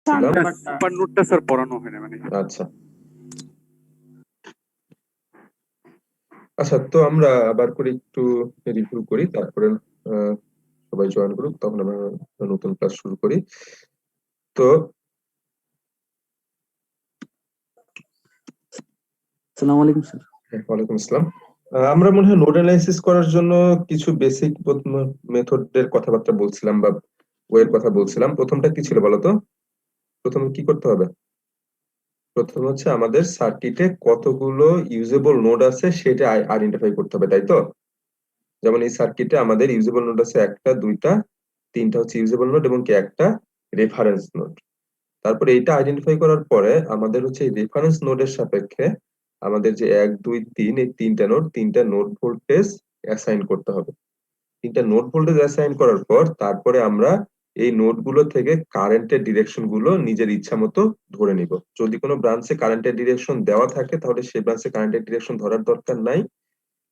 ছিলাম। নাম্বার নোটটা স্যার পড়ানো হয় না মানে। আচ্ছা আচ্ছা, তো আমরা আবার করে একটু রিভিউ করি, তারপরে সবাই জয়েন করুক, তখন আমরা নতুন ক্লাস শুরু করি। তো আসসালামু আলাইকুম স্যার। ওয়ালাইকুম আসসালাম। আমরা মনে হয় নোড অ্যানালাইসিস করার জন্য কিছু বেসিক মেথডের কথাবার্তা বলছিলাম বা ওয়ের কথা বলছিলাম। প্রথমটা কি ছিল বলতো? প্রথমে কি করতে হবে? প্রথম হচ্ছে আমাদের সার্কিটে কতগুলো ইউজেবল নোড আছে সেটা আইডেন্টিফাই করতে হবে, তাই তো? যেমন এই সার্কিটে আমাদের ইউজেবল নোড আছে একটা, দুইটা, তিনটা হচ্ছে ইউজেবল নোড এবং কি একটা রেফারেন্স নোড। তারপরে এইটা আইডেন্টিফাই করার পরে আমাদের হচ্ছে এই রেফারেন্স নোডের সাপেক্ষে আমাদের যে 1 2 3 এই তিনটা নোড ভোল্টেজ অ্যাসাইন করতে হবে। তিনটা নোড ভোল্টেজ অ্যাসাইন করার পর তারপরে আমরা এই নোডগুলো থেকে কারেন্টের ডিরেকশন গুলো নিজের ইচ্ছা মতো ধরে নিব। যদি কোনো ব্রাঞ্চে কারেন্টের ডিরেকশন দেওয়া থাকে তাহলে সেই ব্রাঞ্চে কারেন্টের ডিরেকশন ধরার দরকার নাই,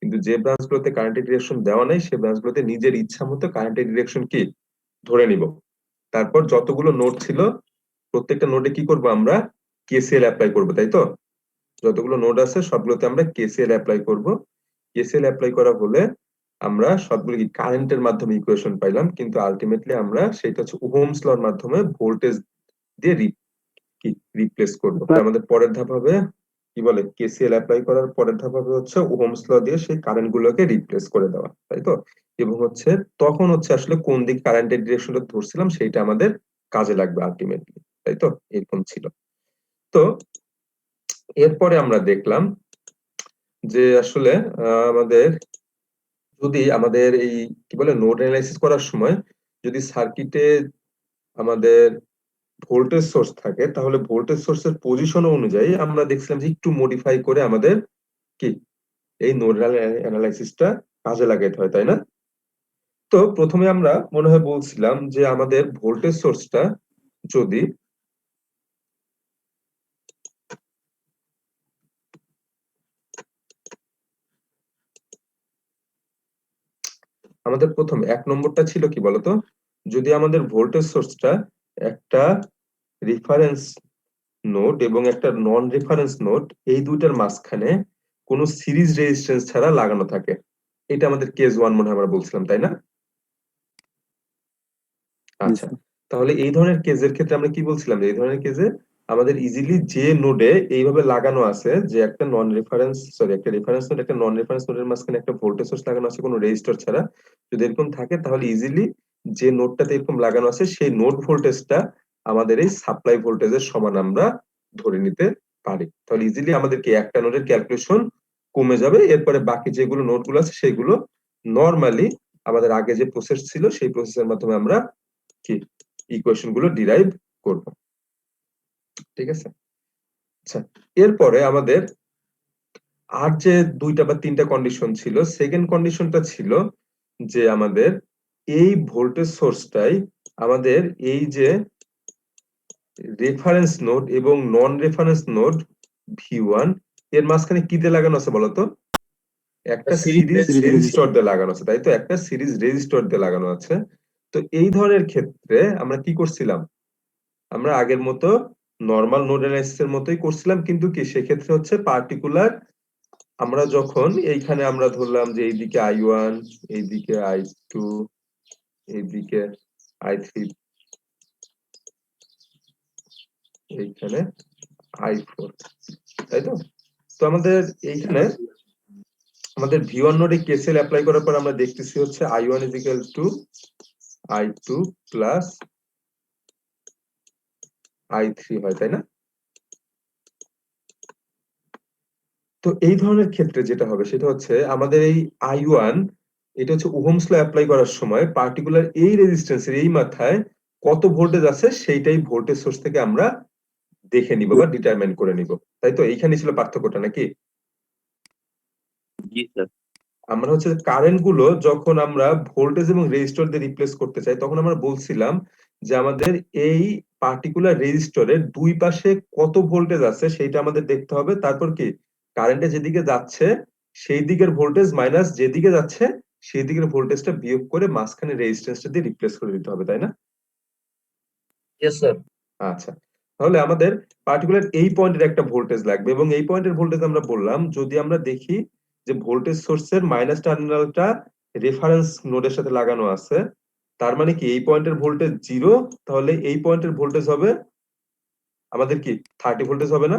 কিন্তু যে ব্রাঞ্চগুলোতে কারেন্টের ডিরেকশন দেওয়া নাই সেই ব্রাঞ্চগুলোতে নিজের ইচ্ছা মতো কারেন্টের ডিরেকশন কি ধরে নিব। তারপর যতগুলো নোড ছিল প্রত্যেকটা নোডে কি করব আমরা? কেসিএল অ্যাপ্লাই করব, তাই তো? যতগুলো নোড আছে সবগুলোতে আমরা কেসিএল অ্যাপ্লাই করব। কেসিএল অ্যাপ্লাই করা হলে আমরা সবগুলো কি কারেন্টের মাধ্যমে ইকুয়েশন পাইলাম, কিন্তু আলটিমেটলি আমরা সেটা হচ্ছে ওহমস লর মাধ্যমে ভোল্টেজ দিয়ে রিপ্লেস করব। আমাদের পরের ধাপ হবে কি বলে, কেসিএল অ্যাপ্লাই করার পরের ধাপ হবে হচ্ছে ওহমস ল দিয়ে সেই কারেন্ট গুলোকে রিপ্লেস করে দেওয়া, তাই তো? এবং হচ্ছে তখন হচ্ছে আসলে কোন দিক কারেন্টের ডিরেকশনটা ধরছিলাম সেইটা আমাদের কাজে লাগবে আলটিমেটলি, তাই তো? এরকম ছিল। তো এরপরে আমরা দেখলাম যে আসলে আমাদের যদি আমাদের এই কি বলে নোড অ্যানালাইসিস করার সময় যদি সার্কিটে আমাদের ভোল্টেজ সোর্স থাকে তাহলে ভোল্টেজ সোর্সের পজিশন অনুযায়ী আমরা দেখছিলাম যে একটু মডিফাই করে আমাদের কি এই নোডাল অ্যানালাইসিসটা কাজে লাগাতে হয়, তাই না? তো প্রথমে আমরা মনে হয় বলছিলাম যে আমাদের ভোল্টেজ সোর্সটা যদি আমাদের প্রথম 1 নম্বরটা ছিল কি বলতো, যদি আমাদের ভোল্টেজ সোর্সটা একটা রেফারেন্স নোড এবং একটা নন রেফারেন্স নোড এই দুইটার মাঝখানে কোনো সিরিজ রেজিস্ট্যান্স ছাড়া লাগানো থাকে, এটা আমাদের কেস 1 মনে হয় আমরা বলছিলাম, তাই না? আচ্ছা, তাহলে এই ধরনের কেসের ক্ষেত্রে আমরা কি বলছিলাম, যে এই ধরনের কেসে আমাদের ইজিলি যে নোডে এইভাবে লাগানো আছে যে একটা রেফারেন্স নোড একটা নন রেফারেন্স নোডের মাঝখানে একটা ভোল্টেজ সোর্স লাগানো আছে কোনো রেজিস্টর ছাড়া, যদি এরকম থাকে তাহলে ইজিলি যে নোডটাতে এরকম লাগানো আছে সেই নোড ভোল্টেজটা আমাদের এই সাপ্লাই ভোল্টেজের সমান আমরা ধরে নিতে পারি। তাহলে ইজিলি আমাদেরকে একটা নোডের ক্যালকুলেশন কমে যাবে, এরপরে বাকি যেগুলো নোডগুলো আছে সেগুলো নরমালি আমাদের আগে যে প্রসেস ছিল সেই প্রসেসের মাধ্যমে আমরা কি ইকুয়েশন গুলো ডিরাইভ করব, ঠিক আছে? আচ্ছা, এরপরে আমাদের আর যে দুইটা বা তিনটা কন্ডিশন ছিল, সেকেন্ড কন্ডিশনটা ছিল যে আমাদের এই ভোল্টেজ সোর্সটাই আমাদের এই যে রেফারেন্স নোড এবং নন রেফারেন্স নোড V1 এর মাঝখানে কি দিয়ে লাগানো আছে বলতো? একটা সিরিজ রেজিস্টর দিয়ে লাগানো আছে, তাই তো? একটা সিরিজ রেজিস্টর দিয়ে লাগানো আছে। তো এই ধরনের ক্ষেত্রে আমরা কি করছিলাম, আমরা আগের মতো নরমাল নোড অ্যানালাইসিস এর মতোই করছিলাম, কিন্তু কি সেক্ষেত্রে হচ্ছে পার্টিকুলার আমরা যখন এইখানে আমরা ধরলাম যে এইদিকে I1, এইদিকে I2, এইদিকে I3, এইখানে I4, তাই তো? তো আমাদের এইখানে আমাদের V1 নোডে কেসিএল অ্যাপ্লাই করার পর আমরা দেখতেছি হচ্ছে I1 I2 প্লাস I3 হয়, তাই না? তো এই ধরনের ক্ষেত্রে যেটা হবে সেটা হচ্ছে আমাদের এই I1 এটা হচ্ছে ওহমস ল অ্যাপ্লাই করার সময় পার্টিকুলার এই রেজিস্ট্যান্সের এই মাথায় কত ভোল্টেজ আছে সেইটাই ভোল্টেজ সোর্স থেকে আমরা দেখে নিব বা ডিটারমাইন করে নিব, তাই তো? এইখানে ছিল পার্থক্যটা নাকি? জি স্যার। আমরা হচ্ছে কারেন্ট গুলো যখন আমরা ভোল্টেজ এবং রেজিস্টর দিয়ে রিপ্লেস করতে চাই তখন আমরা বলছিলাম যে আমাদের এই পার্টিকুলার রেজিস্টরের দুই পাশে কত ভোল্টেজ আছে সেইটা আমাদের দেখতে হবে, তারপর কি কারেন্টে যেদিকে যাচ্ছে সেই দিকের ভোল্টেজ মাইনাস যেদিকে যাচ্ছে সেই দিকের ভোল্টেজটা বিয়োগ করে মাঝখানে রেজিস্ট্যান্সটা দিয়ে রিপ্লেস করে দিতে হবে, তাই না? Yes sir. আচ্ছা, তাহলে আমাদের পার্টিকুলার এই পয়েন্টের একটা ভোল্টেজ লাগবে এবং এই পয়েন্টের ভোল্টেজ আমরা বললাম যদি আমরা দেখি যে ভোল্টেজ সোর্সের মাইনাস টার্মিনালটা রেফারেন্স নোডের সাথে লাগানো আছে, তার মানে কি এই পয়েন্টের ভোল্টেজ 0, তাহলে এই পয়েন্টের ভোল্টেজ হবে আমাদের কি 30 ভোল্টেজ হবে না?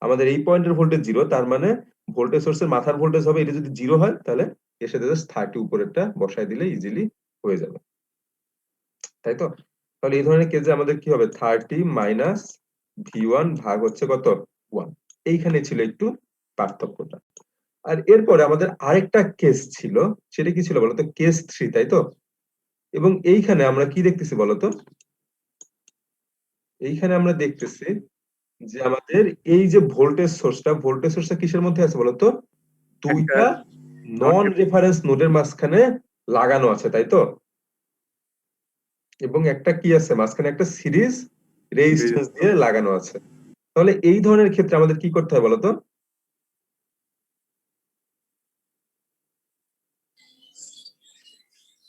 আমাদের এই পয়েন্টের ভোল্টেজ 0, তার মানে ভোল্টেজ সোর্সের মাথার ভোল্টেজ হবে, এটা যদি 0 হয় তাহলে এর সাথে জাস্ট 30 উপরেরটা বসায় দিলে ইজিলি হয়ে যাবে, তাই তো? তাহলে এই ধরনের কেসে আমাদের কি হবে 30 মাইনাস V1 ভাগ হচ্ছে কত 1, এইখানে ছিল একটু পার্থক্যটা। আর এরপরে আমাদের আরেকটা কেস ছিল, সেটা কি ছিল বলতো? কেস 3, তাই তো? এবং এইখানে আমরা কি দেখতেছি বলতো? এইখানে আমরা দেখতেছি যে আমাদের এই যে ভোল্টেজ সোর্সটা কিসের মধ্যে আছে বলতো? দুইটা নন রেফারেন্স নোডের মাঝখানে লাগানো আছে, তাই তো? এবং একটা কি আছে মাঝখানে? একটা সিরিজ রেজিস্ট্যান্স দিয়ে লাগানো আছে। তাহলে এই ধরনের ক্ষেত্রে আমাদের কি করতে হয় বলতো?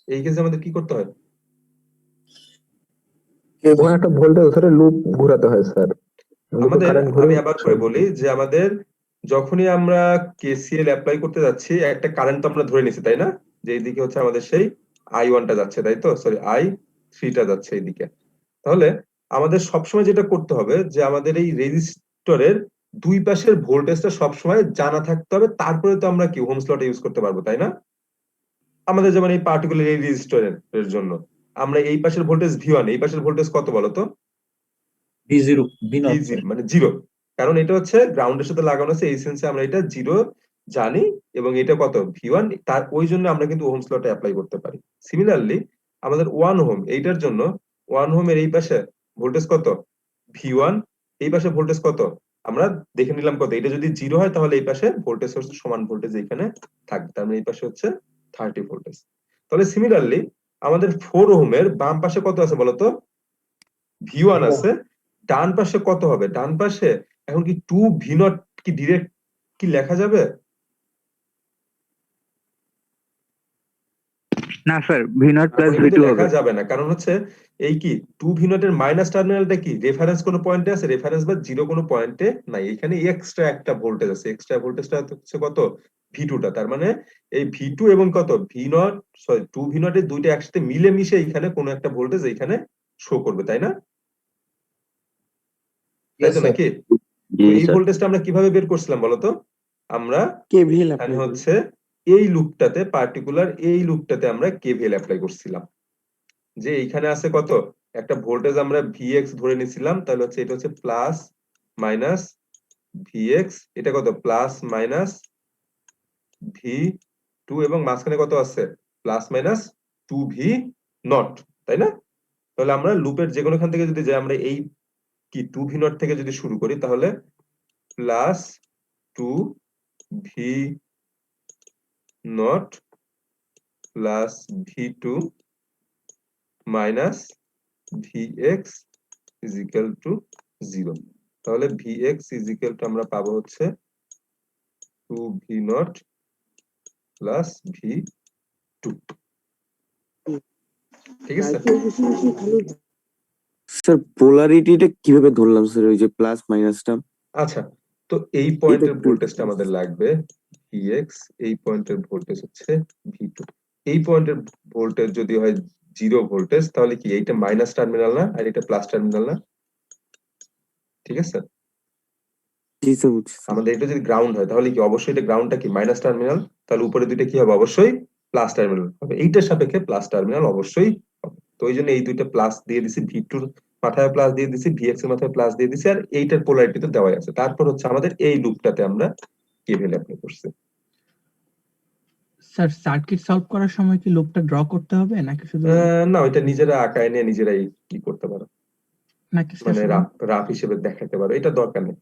এই কেসে আমাদের কি করতে হয়? কোনো একটা ভোল্টেজ ধরে লুপ ঘোরাতে হয় স্যার। আমাদের আমি আবার করে বলি যে আমাদের যখনই আমরা কেসিএল অ্যাপ্লাই করতে যাচ্ছি একটা কারেন্ট তো আমরা ধরে নিছি, তাই না? যে এইদিকে হচ্ছে আমাদের সেই I1টা যাচ্ছে, তাই তো? সরি, I3টা যাচ্ছে এইদিকে। তাহলে আমাদের সবসময় যেটা করতে হবে যে আমাদের এই রেজিস্টরের দুই পাশের ভোল্টেজটা সবসময় জানা থাকতে হবে, তারপরে তো আমরা কি হোমস লটা ইউজ করতে পারবো, তাই না? আমাদের যেমন এই পার্টিকুলার এই রেজিস্টরের জন্য আমরা এই পাশের ভোল্টেজ V1, এই পাশের ভোল্টেজ কত বলতো? V0 V0 মানে 0, কারণ এটা হচ্ছে গ্রাউন্ডের সাথে লাগানো আছে, এই সেন্সে আমরা এটা 0 জানি এবং এটা কত V1, তার ওই জন্য আমরা কিন্তু ওহমস লটা অ্যাপ্লাই করতে পারি। সিমিলারলি আমাদের 1 ওহম, এইটার জন্য 1 ওহমের এই পাশে ভোল্টেজ কত? V1, এই পাশে ভোল্টেজ কত? আমরা দেখে নিলাম কত, এটা যদি 0 হয় তাহলে এই পাশে ভোল্টেজ সোর্স সমান ভোল্টেজ এখানে থাকবে, তার মানে এই পাশে হচ্ছে 30 ভোল্টেজ। তাহলে সিমিলারলি আমাদের 4 ওহমের বাম পাশে কত আছে বলতো? V1 আছে, ডান পাশে কত হবে? ডান পাশে এখন কি 2V0 কি ডিরেক্ট কি লেখা যাবে? না স্যার, V0 প্লাস এখন কিন্তু V2 লেখা হবে। যাবে না, কারণ হচ্ছে এই কি 2V0 এর মাইনাস টার্মিনালটা কি রেফারেন্স কোনো পয়েন্টে আছে? রেফারেন্স বা 0 কোনো পয়েন্টে নাই, এখানে এক্সট্রা একটা ভোল্টেজ আছে, এক্সট্রা ভোল্টেজটা হচ্ছে কত? V2টা। তার মানে এই V2 এবং কত V0, সরি 2V0 এর দুইটা একসাথে মিলে মিশে এখানে কোনো একটা ভোল্টেজ এখানে শো করবে, তাই না? তাই তো নাকি? তো এই ভোল্টেজটা আমরা কিভাবে বের করছিলাম বলতো? আমরা কেভিএল এখানে হচ্ছে এই লুপটাতে, পার্টিকুলার এই লুপটাতে আমরা কেভিএল অ্যাপ্লাই করছিলাম। যে এইখানে আছে কত? একটা ভোল্টেজ আমরা Vx ধরে নিছিলাম, তাহলে হচ্ছে এটা হচ্ছে প্লাস মাইনাস Vx, এটা কত? প্লাস মাইনাস V2 এবং মাঝখানে কত আছে? প্লাস মাইনাস 2V0, তাই না? তাহলে আমরা লুপের যে কোনোখান থেকে যদি যাই, আমরা এই কি 2V0 থেকে যদি শুরু করি তাহলে plus 2V0 plus V2 minus Vx is equal to 0। তাহলে Vx ইজ ইকুয়াল টু আমরা পাবো হচ্ছে 2V0 প্লাস V2, ঠিক আছে? স্যার পোলারিটিটা কিভাবে ধরলাম স্যার, ওই যে প্লাস মাইনাসটা? আচ্ছা, তো এই পয়েন্টের একটু- ভোল্টেজটা আমাদের লাগবে Vx, এই পয়েন্টের ভোল্টেজ হচ্ছে V2। এই পয়েন্টের ভোল্টেজ যদি হয় 0 ভোল্টেজ, তাহলে কি এইটা মাইনাস টার্মিনাল না আর এটা প্লাস টার্মিনাল না? ঠিক আছে, জি স্যার, বুঝছি স্যার। আমাদের এটা যদি গ্রাউন্ড হয় তাহলে কি অবশ্যই এটা গ্রাউন্ডটা কি মাইনাস টার্মিনাল, তাহলে উপরে দুইটা কি হবে? অবশ্যই প্লাস টার্মিনাল হবে, এইটার সাপেক্ষে প্লাস টার্মিনাল অবশ্যই হবে। তো ওই জন্য এই দুইটা প্লাস দিয়ে দিছি, V2 মাথায় প্লাস দিয়ে দিছি, Vx এর মাথায় প্লাস দিয়ে দিছি, আর এইটার পোলারিটি তো দেওয়াই আছে। তারপর হচ্ছে আমাদের এই লুপটাতে আমরা কেভিএল অ্যাপ্লাই করছি। স্যার সার্কিট সলভ করার সময় কি লুপটা ড্র করতে হবে নাকি শুধু না, ওইটা নিজেরা আঁকায় নিয়ে নিজেরাই কি করতে পারো, নাকি স্যার মানে শুধু রাফ হিসেবে দেখাতে পারো, এটা দরকার নেই।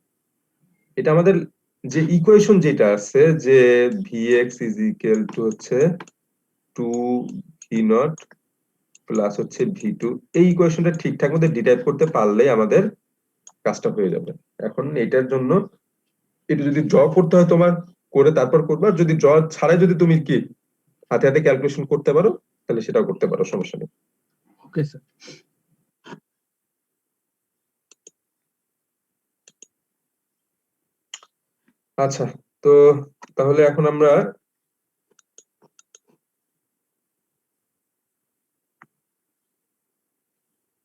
এটা আমাদের যে ইকুয়েশন যেটা আছে যে Vx ইজ ইকুয়াল টু হচ্ছে 2V0 প্লাস হচ্ছে V2, এই ইকুয়েশনটা ঠিকঠাক মতো ডিরাইভ করতে পারলেই আমাদের কাজটা হয়ে যাবে। এখন এটার জন্য এটা যদি ড্র করতে হয় তোমার করে তারপর করবা, যদি ড্র ছাড়াই যদি তুমি কি হাতে হাতে ক্যালকুলেশন করতে পারো তাহলে সেটাও করতে পারো, সমস্যা নেই। Okay sir. আচ্ছা, তো তাহলে এখন আমরা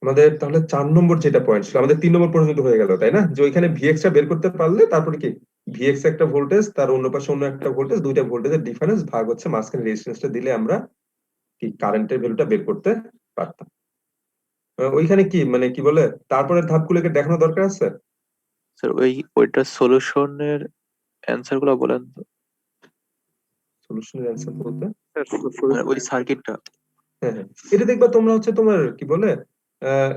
আমাদের তাহলে 4 নম্বর যেটা পয়েন্ট ছিল আমাদের 3 নম্বর পর্যন্ত হয়ে গেল, তাই না? যে ওইখানে ভিএক্স টা বের করতে পারলে তারপরে কি ভিএক্স একটা ভোল্টেজ, তার অন্য পাশে অন্য একটা ভোল্টেজ, দুইটা ভোল্টেজের ডিফারেন্স ভাগ হচ্ছে মাঝখানে রেজিস্ট্যান্সটা দিলে আমরা কি কারেন্টের ভ্যালুটা বের করতে পারতাম। ওইখানে কি মানে কি বলে তারপরের ধাপগুলোকে দেখানো দরকার আছে। স্যার ওইটার সলিউশনের অ্যান্সার গুলো বলেন তো। সলিউশনের অ্যান্সার বলতে মানে ওই সার্কিটটা। হ্যাঁ হ্যাঁ, এটা দেখবা তোমরা হচ্ছে তোমার কি বলে আহ,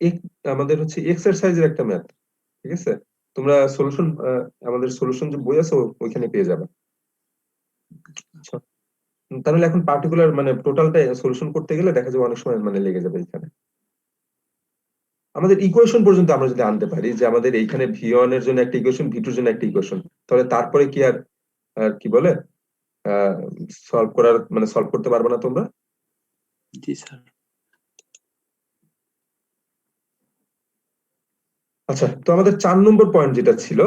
এই আমাদের হচ্ছে এক্সারসাইজের একটা ম্যাথ, ঠিক আছে? তোমরা সলিউশন আমাদের সলিউশন যে বই আছে ওইখানে পেয়ে যাবে। আচ্ছা, তাহলে এখন পার্টিকুলার মানে টোটালটা সলিউশন করতে গেলে দেখা যাবে অনেক সময় মানে লেগে যাবে এখানে। আমাদের ইকুয়েশন পর্যন্ত আমরা যদি আনতে পারি যে আমাদের এইখানে ভি1 এর জন্য একটা ইকুয়েশন, ভি2 এর জন্য একটা ইকুয়েশন, তাহলে তারপরে কি আর কি বলে সলভ করতে পারবে না তোমরা? জি স্যার। আচ্ছা, তো আমাদের 4 নম্বর পয়েন্ট যেটা ছিল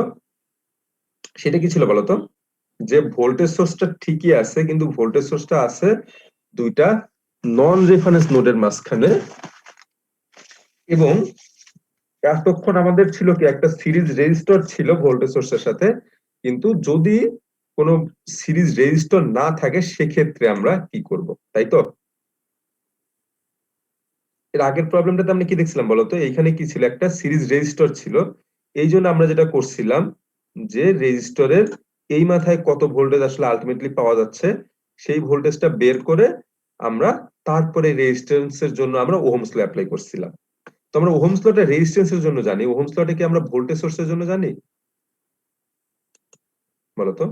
সেটা কি ছিল বলতো? যে ভোল্টেজ সোর্সটা ঠিকই আছে কিন্তু ভোল্টেজ সোর্সটা আছে দুইটা নন রেফারেন্স নোডের মাঝখানে, এবং এতক্ষণ আমাদের ছিল কি একটা সিরিজ রেজিস্টর ছিল ভোল্টেজ সোর্সের সাথে, কিন্তু যদি কোনো সিরিজ রেজিস্টর না থাকে সেক্ষেত্রে আমরা কি করব, তাই তো? এর আগের প্রবলেমটাতে আমরা কি দেখছিলাম বলতো? এইখানে কি ছিল, একটা সিরিজ রেজিস্টর ছিল, এই জন্য আমরা যেটা করছিলাম যে রেজিস্টরের এই মাথায় কত ভোল্টেজ আসলে আলটিমেটলি পাওয়া যাচ্ছে সেই ভোল্টেজটা বের করে আমরা তারপরে রেজিস্ট্যান্সের জন্য আমরা ওহমস ল অ্যাপ্লাই করছিলাম। তো আমরা ওহমস লটা রেজিস্ট্যান্সের জন্য জানি, ওহমস লটা কি আমরা ভোল্টেজ সোর্সের জন্য জানি বলতো?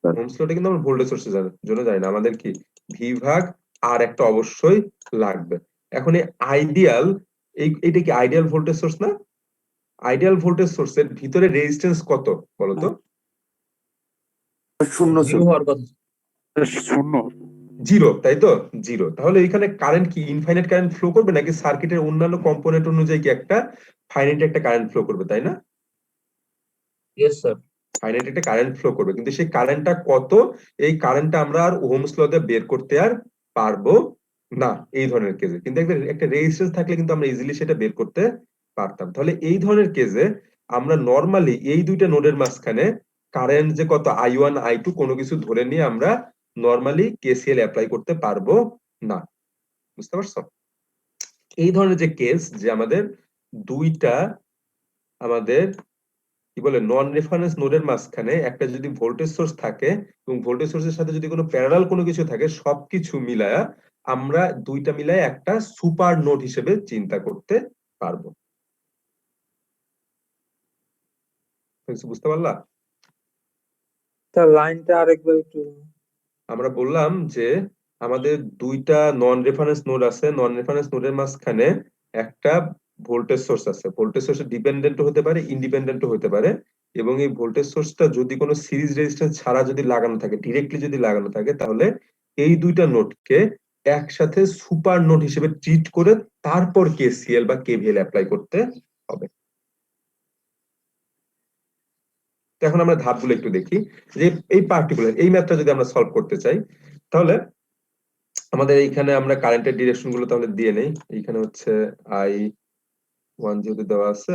ওহমস লটা কিন্তু আমরা ভোল্টেজ সোর্সের জন্য জানি না, আমাদের কি ভি ভাগ আর একটা অবশ্যই লাগবে। এখন এই আইডিয়াল এইটা কি আইডিয়াল ভোল্টেজ সোর্স না? আইডিয়াল ভোল্টেজ সোর্সের ভিতরে রেজিস্ট্যান্স কত বলতো? শূন্য জিরো হওয়ার কথা। শূন্য। জিরো, তাই তো? জিরো। তাহলে এখানে কারেন্ট কি ইনফাইনাইট কারেন্ট ফ্লো করবে নাকি সার্কিটের অন্যান্য কম্পোনেন্ট অনুযায়ী কি একটা ফাইনাইট একটা কারেন্ট ফ্লো করবে, তাই না? Yes sir. ফাইনাইট একটা কারেন্ট ফ্লো করবে, কিন্তু সেই কারেন্টটা কত এই কারেন্টটা আমরা আর ওহমস ল দিয়ে বের করতে আর পারবো না এই ধরনের কেসে। কিন্তু একটা রেজিস্ট্যান্স থাকলে কিন্তু আমরা ইজিলি সেটা বের করতে পারতাম। তাহলে এই ধরনের কেসে আমরা নরমালি এই দুইটা নোডের মাঝখানে কারেন্ট যে কত I1 I2 কোনো কিছু ধরে নিয়ে আমরা নরমালি কেসিএল অ্যাপ্লাই করতে পারবো না। বুঝতে পারছো? এই ধরনের যে কেস যে আমাদের দুইটা আমাদের কি বলে নন রেফারেন্স নোডের মাঝখানে একটা যদি ভোল্টেজ সোর্স থাকে এবং ভোল্টেজ সোর্সের সাথে যদি কোনো প্যারালাল কোনো কিছু থাকে সবকিছু মিলায়া আমরা দুইটা মিলায় একটা সুপার নোড হিসেবে চিন্তা করতে পারবো। বুঝতে পারলা? স্যার লাইনটা আরেকবার একটু। আমরা বললাম যে আমাদের দুইটা নন রেফারেন্স নোড আছে, নন রেফারেন্স নোডের মাঝখানে একটা ভোল্টেজ সোর্স আছে, ভোল্টেজ সোর্স ডিপেন্ডেন্টও হতে পারে ইন্ডিপেন্ডেন্টও হতে পারে, এবং এই ভোল্টেজ সোর্সটা যদি কোনো সিরিজ রেজিস্ট্যান্স ছাড়া যদি লাগানো থাকে, ডিরেক্টলি যদি লাগানো থাকে, তাহলে এই দুইটা নোডকে একসাথে সুপার নোড হিসেবে ট্রিট করে তারপর কেসিএল বা কেভিএল অ্যাপ্লাই করতে হবে। তো এখন আমরা ধাপগুলো একটু দেখি যে এই পার্টিকুলার এই ম্যাথটা যদি আমরা সলভ করতে চাই তাহলে আমাদের এইখানে আমরা কারেন্টের ডিরেকশন গুলো তাহলে দিয়ে নেই। এইখানে হচ্ছে I1 যেহেতু দেওয়া আছে,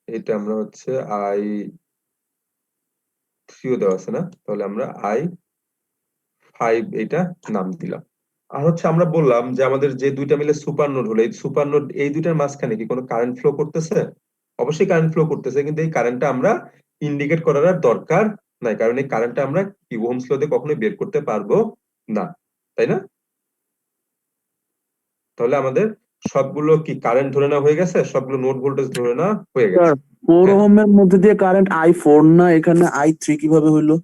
এটা আমরা হচ্ছে I3 দেওয়া আছে না, তাহলে আমরা I5 এটা নাম দিলাম। আর হচ্ছে আমরা বললাম যে আমাদের যে দুইটা মিলে সুপার নোড হলো, এই সুপার নোড এই দুইটার মাঝখানে কি কোনো কারেন্ট ফ্লো করতেছে? অবশ্যই কারেন্ট ফ্লো করতেছে, কিন্তু এই কারেন্টটা আমরা ইন্ডিকেট করার আর দরকার নাই, কারণ এই কারেন্টটা আমরা কি ওহমস ল দিয়ে কখনোই বের করতে পারবো না, তাই না? তাহলে আমাদের সবগুলো কি কারেন্ট ধরে নেওয়া হয়ে গেছে, সবগুলো নোড ভোল্টেজ ধরে নেওয়া হয়ে গেছে। 4 হ্যাঁ। ওহমের মধ্যে দিয়ে কারেন্ট I4 না, এখানে I3 কিভাবে হইলো?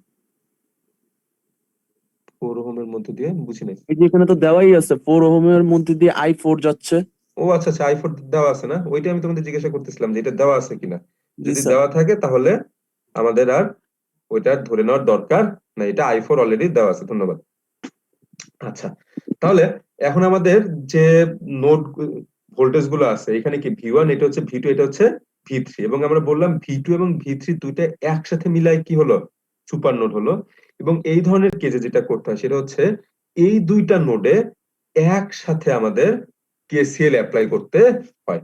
4 ওহমের মধ্যে দিয়ে বুঝি নাই। এই যে এখানে তো দেওয়াই আছে 4 ওহমের মধ্যে দিয়ে I4 যাচ্ছে। ও আচ্ছা আচ্ছা, I4 দেওয়া আছে না, ওইটা আমি তোমাদের জিজ্ঞাসা করতেছিলাম যে এটা দেওয়া আছে কিনা। জি যদি স্যার। দেওয়া থাকে তাহলে আমাদের আর ওইটা ধরে নেওয়ার দরকার না, এটা I4 অলরেডি দেওয়া আছে। ধন্যবাদ। আচ্ছা, তাহলে এখন আমাদের যে নোড ভোল্টেজ গুলো আছে, এখানে কি V1 এটা হচ্ছে V2 এটা হচ্ছে ভি3 এবং আমরা বললাম ভি2 এবং ভি3 দুইটা একসাথে মিলাই কি হলো সুপার নোড হলো। এবং এই ধরনের কেসে যেটা করতে হয় সেটা হচ্ছে এই দুইটা নোডে একসাথে আমাদের কেসিএল অ্যাপ্লাই করতে হয়।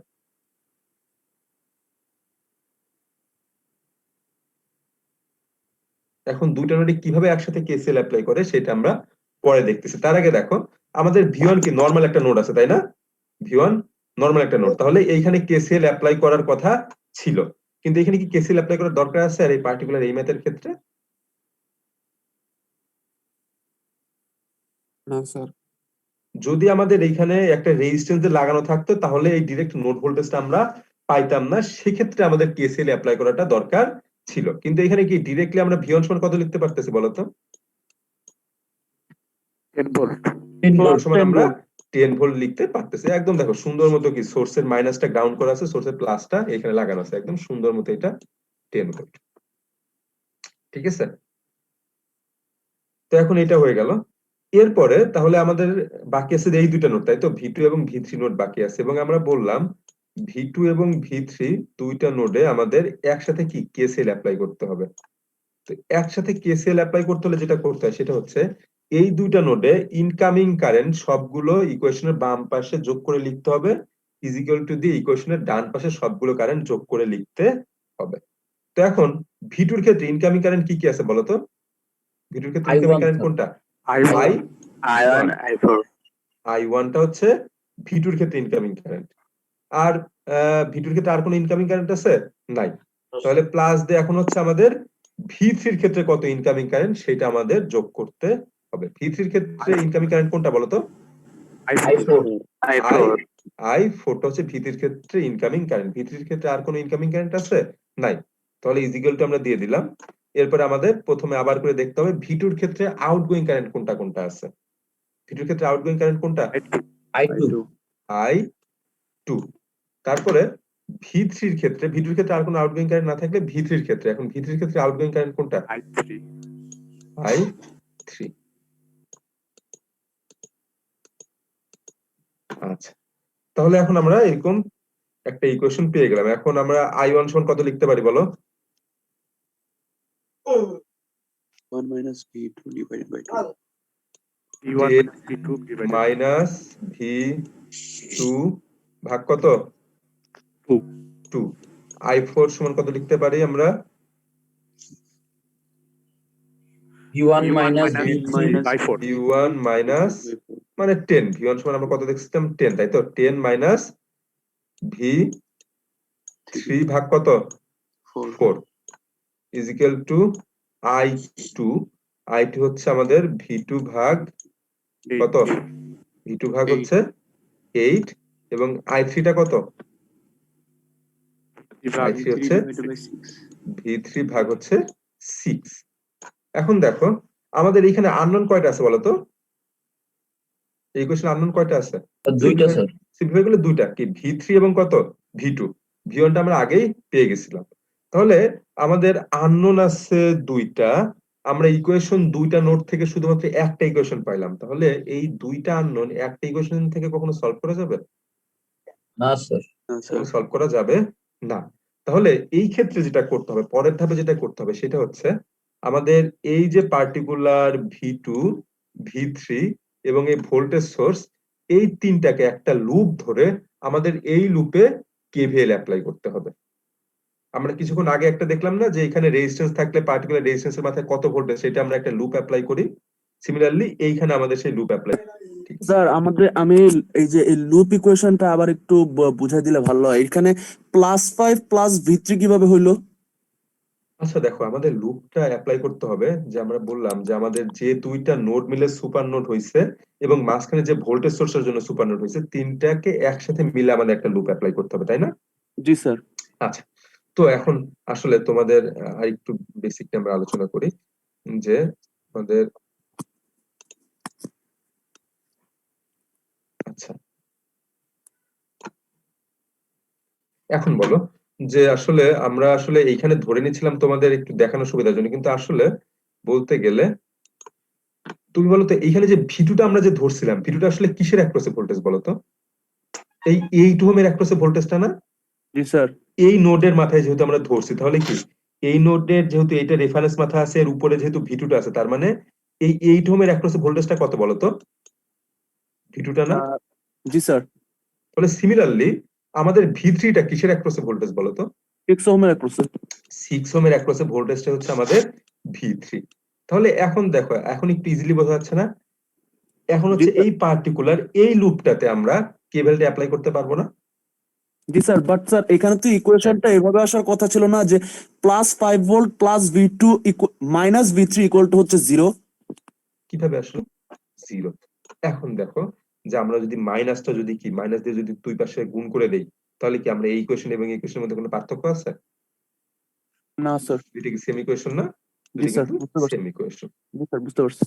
এখন দুইটা নোডে কিভাবে একসাথে কেসিএল অ্যাপ্লাই করে সেটা আমরা পরে দেখতেছি। তার আগে দেখো আমাদের ভি1 কি নরমাল একটা নোড আছে তাই না? ভি1 নরমাল একটা নোড, তাহলে এইখানে কেসিএল অ্যাপ্লাই করার কথা ছিল, কিন্তু এখানে কি কেসিএল অ্যাপ্লাই করার দরকার আছে আর এই পার্টিকুলার এই ম্যাথের ক্ষেত্রে? না স্যার। যদি আমাদের এইখানে একটা রেজিস্ট্যান্স লাগানো থাকতো তাহলে এই ডিরেক্ট নোড ভোল্টেজটা আমরা পাইতাম না, সেক্ষেত্রে আমাদের কেসিএল অ্যাপ্লাই করাটা দরকার ছিল। কিন্তু এখানে কি ডিরেক্টলি আমরা ভি1 সমান কত লিখতে পারতেছি বলতো? 10 ভোল্ট। ভি1 সমান আমরা 10 ভোল্ট লিখতে পারতেছি। একদম দেখো সুন্দর মতো কি সোর্সের মাইনাসটা গ্রাউন্ড করা আছে, সোর্সের প্লাসটা এখানে লাগানো আছে, একদম সুন্দর মতো এটা 10 ভোল্ট। ঠিক আছে, তো এখন এটা হয়ে গেল। এরপরে তাহলে আমাদের বাকি আছে এই দুইটা নোড, তাই তো? ভি2 এবং ভি3 নোড বাকি আছে এবং আমরা বললাম ভি2 এবং ভি3 দুইটা নোডে আমাদের একসাথে কি কেসিএল অ্যাপ্লাই করতে হবে। তো একসাথে কেসিএল অ্যাপ্লাই করতে হলে যেটা করতে হয় সেটা হচ্ছে এই দুইটা নোডে ইনকামিং কারেন্ট সবগুলো ইকুয়েশনের বাম পাশে যোগ করে লিখতে হবে, ইজ ইকুয়াল টু দি ইকুয়েশনের ডান পাশে সবগুলো কারেন্ট যোগ করে লিখতে হবে। তো এখন ভি2 এর ক্ষেত্রে ইনকামিং কারেন্ট কি কি আছে বলতো? ভি2 এর ক্ষেত্রে ইনকামিং কারেন্ট কোনটা? I1, I4। I1 টা হচ্ছে ভি2 এর ক্ষেত্রে ইনকামিং কারেন্ট। আর ভি2 এর ক্ষেত্রে আর কোনো ইনকামিং কারেন্ট আছে? নাই। তাহলে প্লাস দিয়ে এখন হচ্ছে আমাদের ভি3 এর ক্ষেত্রে কত ইনকামিং কারেন্ট সেটা আমাদের যোগ করতে হবে। ভি3 এর ক্ষেত্রে ইনকামিং কারেন্ট কোনটা বলতো? I4। I4 টা হচ্ছে ভি3 এর ক্ষেত্রে ইনকামিং কারেন্ট। ভি3 এর ক্ষেত্রে আর কোনো ইনকামিং কারেন্ট আছে? নাই। তাহলে ইজ ইকুয়াল টু আমরা দিয়ে দিলাম। এরপরে আমাদের প্রথমে আবার করে দেখতে হবে ভি2 এর ক্ষেত্রে আউটগোয়িং কারেন্ট কোনটা কোনটা আছে। ভি2 এর ক্ষেত্রে আউটগোয়িং কারেন্ট কোনটা? I2 I2। তারপরে ভি3 এর ক্ষেত্রে, ভি2 এর ক্ষেত্রে আর কোনো আউটগোয়িং কারেন্ট না থাকলে ভি3 এর ক্ষেত্রে, এখন ভি3 এর ক্ষেত্রে আউটগোয়িং কারেন্ট কোনটা? I3। আচ্ছা, তাহলে এখন আমরা এরকম একটা ইকুয়েশন পেয়ে গেলাম। এখন আমরা I1 সমান কত লিখতে পারি বলো? 1 minus V2 divided by 2. Minus ভি2 ভাগ কত? 2। I4 সমান কত লিখতে পারি আমরা? V1 minus V1 মাইনাস মানে 10। V1 সমান আমরা কত দেখছিলাম? 10, তাই তো? 10 মাইনাস V3 ভাগ কত? 4 is equal to I2। I2 হচ্ছে আমাদের V2 ভাগ কত? V2 ভাগ হচ্ছে 8 এবং I3 টা কত? I3 হচ্ছে V3 ভাগ হচ্ছে 6। এখন দেখো আমাদের এখানে আননোন কয়টা আছে বলতো? এই ইকুয়েশনে আননোন কয়টা আছে? দুইটা স্যার। সিম্পলিফাই করলে দুইটা, কি ভি3 এবং কত? ভি2। ভি1 টা আমরা আগেই পেয়ে গেছিলাম। তাহলে আমাদের আননোন আছে দুইটা, আমরা ইকুয়েশন দুইটা নোট থেকে শুধুমাত্র একটা ইকুয়েশন পাইলাম। তাহলে এই দুইটা আননোন একটা ইকুয়েশন থেকে কখনো সলভ করা যাবে? না স্যার। সলভ করা যাবে না। তাহলে এই ক্ষেত্রে যেটা করতে হবে, পরের ধাপে যেটা করতে হবে সেটা হচ্ছে আমাদের এই যে পার্টিকুলার ভি2, ভি3 এবং এই ভোল্টেজ সোর্স, এই তিনটাকে একটা লুপ ধরে আমাদের এই লুপে কেভিএল অ্যাপ্লাই করতে হবে। আমরা কিছুক্ষণ আগে একটা দেখলাম না যে এখানে রেজিস্ট্যান্স থাকলে পার্টিকুলার রেজিস্ট্যান্সের মাথায় কত ভোল্টেজ সেটা আমরা একটা লুপ অ্যাপ্লাই করি। সিমিলারলি এইখানে আমাদের সেই লুপ অ্যাপ্লাই। স্যার আমি এই যে এই লুপ ইকুয়েশনটা আবার একটু বুঝাই দিলে ভালো হয়। এখানে +5 প্লাস V3 কিভাবে হইলো? আচ্ছা দেখো, আমাদের লুপটা অ্যাপ্লাই করতে হবে যে আমরা বললাম যে আমাদের যে দুইটা নোড মিলে সুপার নোড হইছে এবং মাঝখানে যে ভোল্টেজ সোর্সের জন্য সুপার নোড হইছে, তিনটাকে একসাথে মিলে আমাদের একটা লুপ অ্যাপ্লাই করতে হবে, তাই না? জি স্যার। আচ্ছা, তো এখন আসলে তোমাদের আরেকটু বেসিকটা আমরা আলোচনা করি যে আমাদের আচ্ছা এখন বলো যে আসলে আমরা আসলে এইখানে ধরে নিয়েছিলাম তোমাদের একটু দেখানোর সুবিধার জন্য, কিন্তু আসলে বলতে গেলে তুমি বলো তো এইখানে যে ভিটুটা আমরা যে ধরছিলাম, ভিটুটা আসলে কিসের অ্যাক্রসে ভোল্টেজ বলো তো? এই 8 ওহমের অ্যাক্রসে ভোল্টেজটা না? জি স্যার। এই নোডের মাথায় যেহেতু আমরা ধরছি তাহলে কি এই নোডের যেহেতু এইটা রেফারেন্স মাথা আছে এর উপরে যেহেতু V2টা আছে তার মানে এই 8 ওহমের অ্যাক্রসে ভোল্টেজটা কত বলতো V2টা না জি স্যার, তাহলে সিমিলারলি আমাদের V3টা কিসের অ্যাক্রসে ভোল্টেজ বলতো 6 ওহমের অ্যাক্রসে। 6 ওহমের অ্যাক্রসে ভোল্টেজটা হচ্ছে আমাদের V3 তাহলে এখন দেখো এখন একটু ইজিলি বোঝা যাচ্ছে না এখন হচ্ছে জি স্যার। এই পার্টিকুলার এই লুপটাতে আমরা কেবলটা অ্যাপ্লাই করতে পারবো না জি স্যার, বাট স্যার এখানে তো ইকুয়েশনটা এভাবে আসার কথা ছিল না যে +5 volt +V2 -V3 equal to হচ্ছে 0। কিভাবে আসলো 0 এখন দেখো যে আমরা যদি মাইনাসটা যদি কি মাইনাস দিয়ে যদি দুই পাশে গুণ করে দেই তাহলে কি আমরা এই ইকুয়েশন এবং এই ইকুয়েশনের মধ্যে কোনো পার্থক্য আছে না স্যার। এটা কি সেম ইকুয়েশন না জি এটা স্যার, কিন্তু বুঝতে পারছি। সেম ইকুয়েশন জি স্যার, বুঝতে পারছি।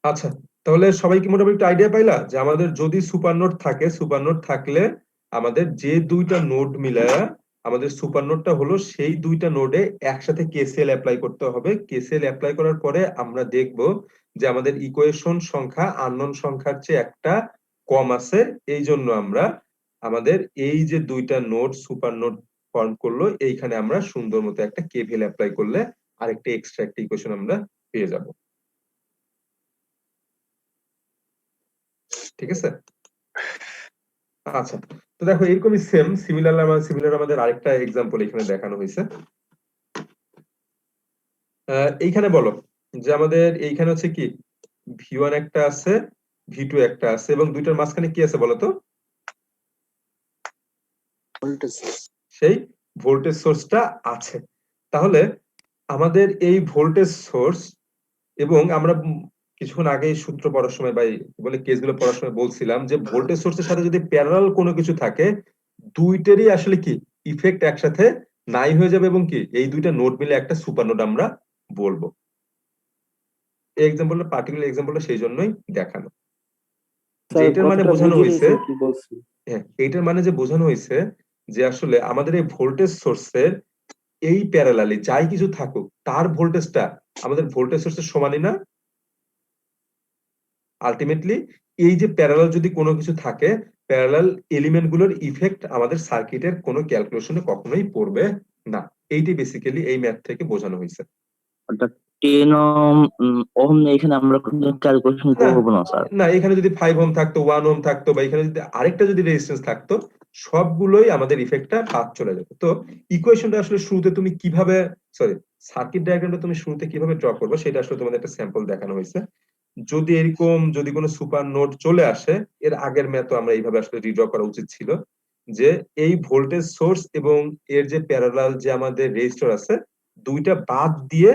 আচ্ছা তাহলে সবাই কি মোটামুটি একটা আইডিয়া পাইলা যে আমাদের যদি সুপার নোড থাকে সুপার নোড থাকলে আমাদের যে দুইটা নোড মিলায়া আমাদের সুপার নোডটা হলো সেই দুইটা নোডে একসাথে কেসিএল অ্যাপ্লাই করতে হবে কেসিএল অ্যাপ্লাই করার পরে আমরা দেখব যে আমাদের ইকুয়েশন সংখ্যা আননোন সংখ্যার চেয়ে একটা কম আছে এই জন্য আমরা আমাদের এই যে দুইটা নোড সুপার নোড ফর্ম করলো এইখানে আমরা সুন্দর মতো একটা কেভিএল অ্যাপ্লাই করলে আরেকটা এক্সট্রা একটা ইকুয়েশন আমরা পেয়ে যাব ঠিক আছে আচ্ছা তো দেখো এরকমই সিমিলার আমাদের আরেকটা এক্সাম্পল এখানে দেখানো হয়েছে এইখানে বলো যে আমাদের এইখানে হচ্ছে কি V1 একটা আছে V2 একটা আছে এবং দুইটার মাঝখানে কি আছে বলতো সেই ভোল্টেজ সোর্সটা আছে তাহলে আমাদের এই ভোল্টেজ সোর্স এবং আমরা কিছুক্ষণ আগে সূত্র পড়ার সময় বা বলে কেসগুলো পড়ার সময় বলছিলাম যে ভোল্টেজ সোর্সের সাথে যদি প্যারালাল কোনো কিছু থাকে দুইটারই আসলে কি ইফেক্ট একসাথে নাই হয়ে যাবে এবং কি এই দুইটা নোড মিলে একটা সুপার নোড আমরা বলবো এই এক্সাম্পলটা পার্টিকুলার এক্সাম্পলটা সেই জন্যই দেখানো যেটার মানে বোঝানো হয়েছে হ্যাঁ এইটার মানে যে বোঝানো হয়েছে যে আসলে আমাদের এই ভোল্টেজ সোর্সের এই প্যারালালি যাই কিছু থাকুক তার ভোল্টেজটা আমাদের ভোল্টেজ সোর্সের সমানই না আলটিমেটলি এই যে প্যারালাল যদি কোনো কিছু থাকে প্যারালাল এলিমেন্ট গুলোর ইফেক্ট আমাদের সার্কিটের কোনো ক্যালকুলেশনে কখনোই পড়বে না এইটি বেসিক্যালি এই ম্যাথ থেকে বোঝানো হয়েছে অর্থাৎ 10 ওহম এখানে আমরা কোনো ক্যালকুলেশন করব না স্যার। না এখানে যদি 5 ওহম থাকতো 1 ওহম থাকতো বা এখানে যদি আরেকটা যদি রেজিস্ট্যান্স থাকতো সবগুলোই আমাদের ইফেক্টটা বাদ চলে যেত তো ইকুয়েশনটা আসলে শুরুতে তুমি কিভাবে সার্কিট ডায়াগ্রামটা তুমি শুরুতে কিভাবে ড্র করবে সেটা আসলে তোমাদের একটা স্যাম্পল দেখানো হয়েছে যদি এরকম যদি কোনো সুপার নোড চলে আসে এর আগের ম্যাথও আমরা এইভাবে আসলে রিড্র করা উচিত ছিল যে এই ভোল্টেজ সোর্স এবং এর যে প্যারালাল যে আমাদের রেজিস্টর আছে দুইটা বাদ দিয়ে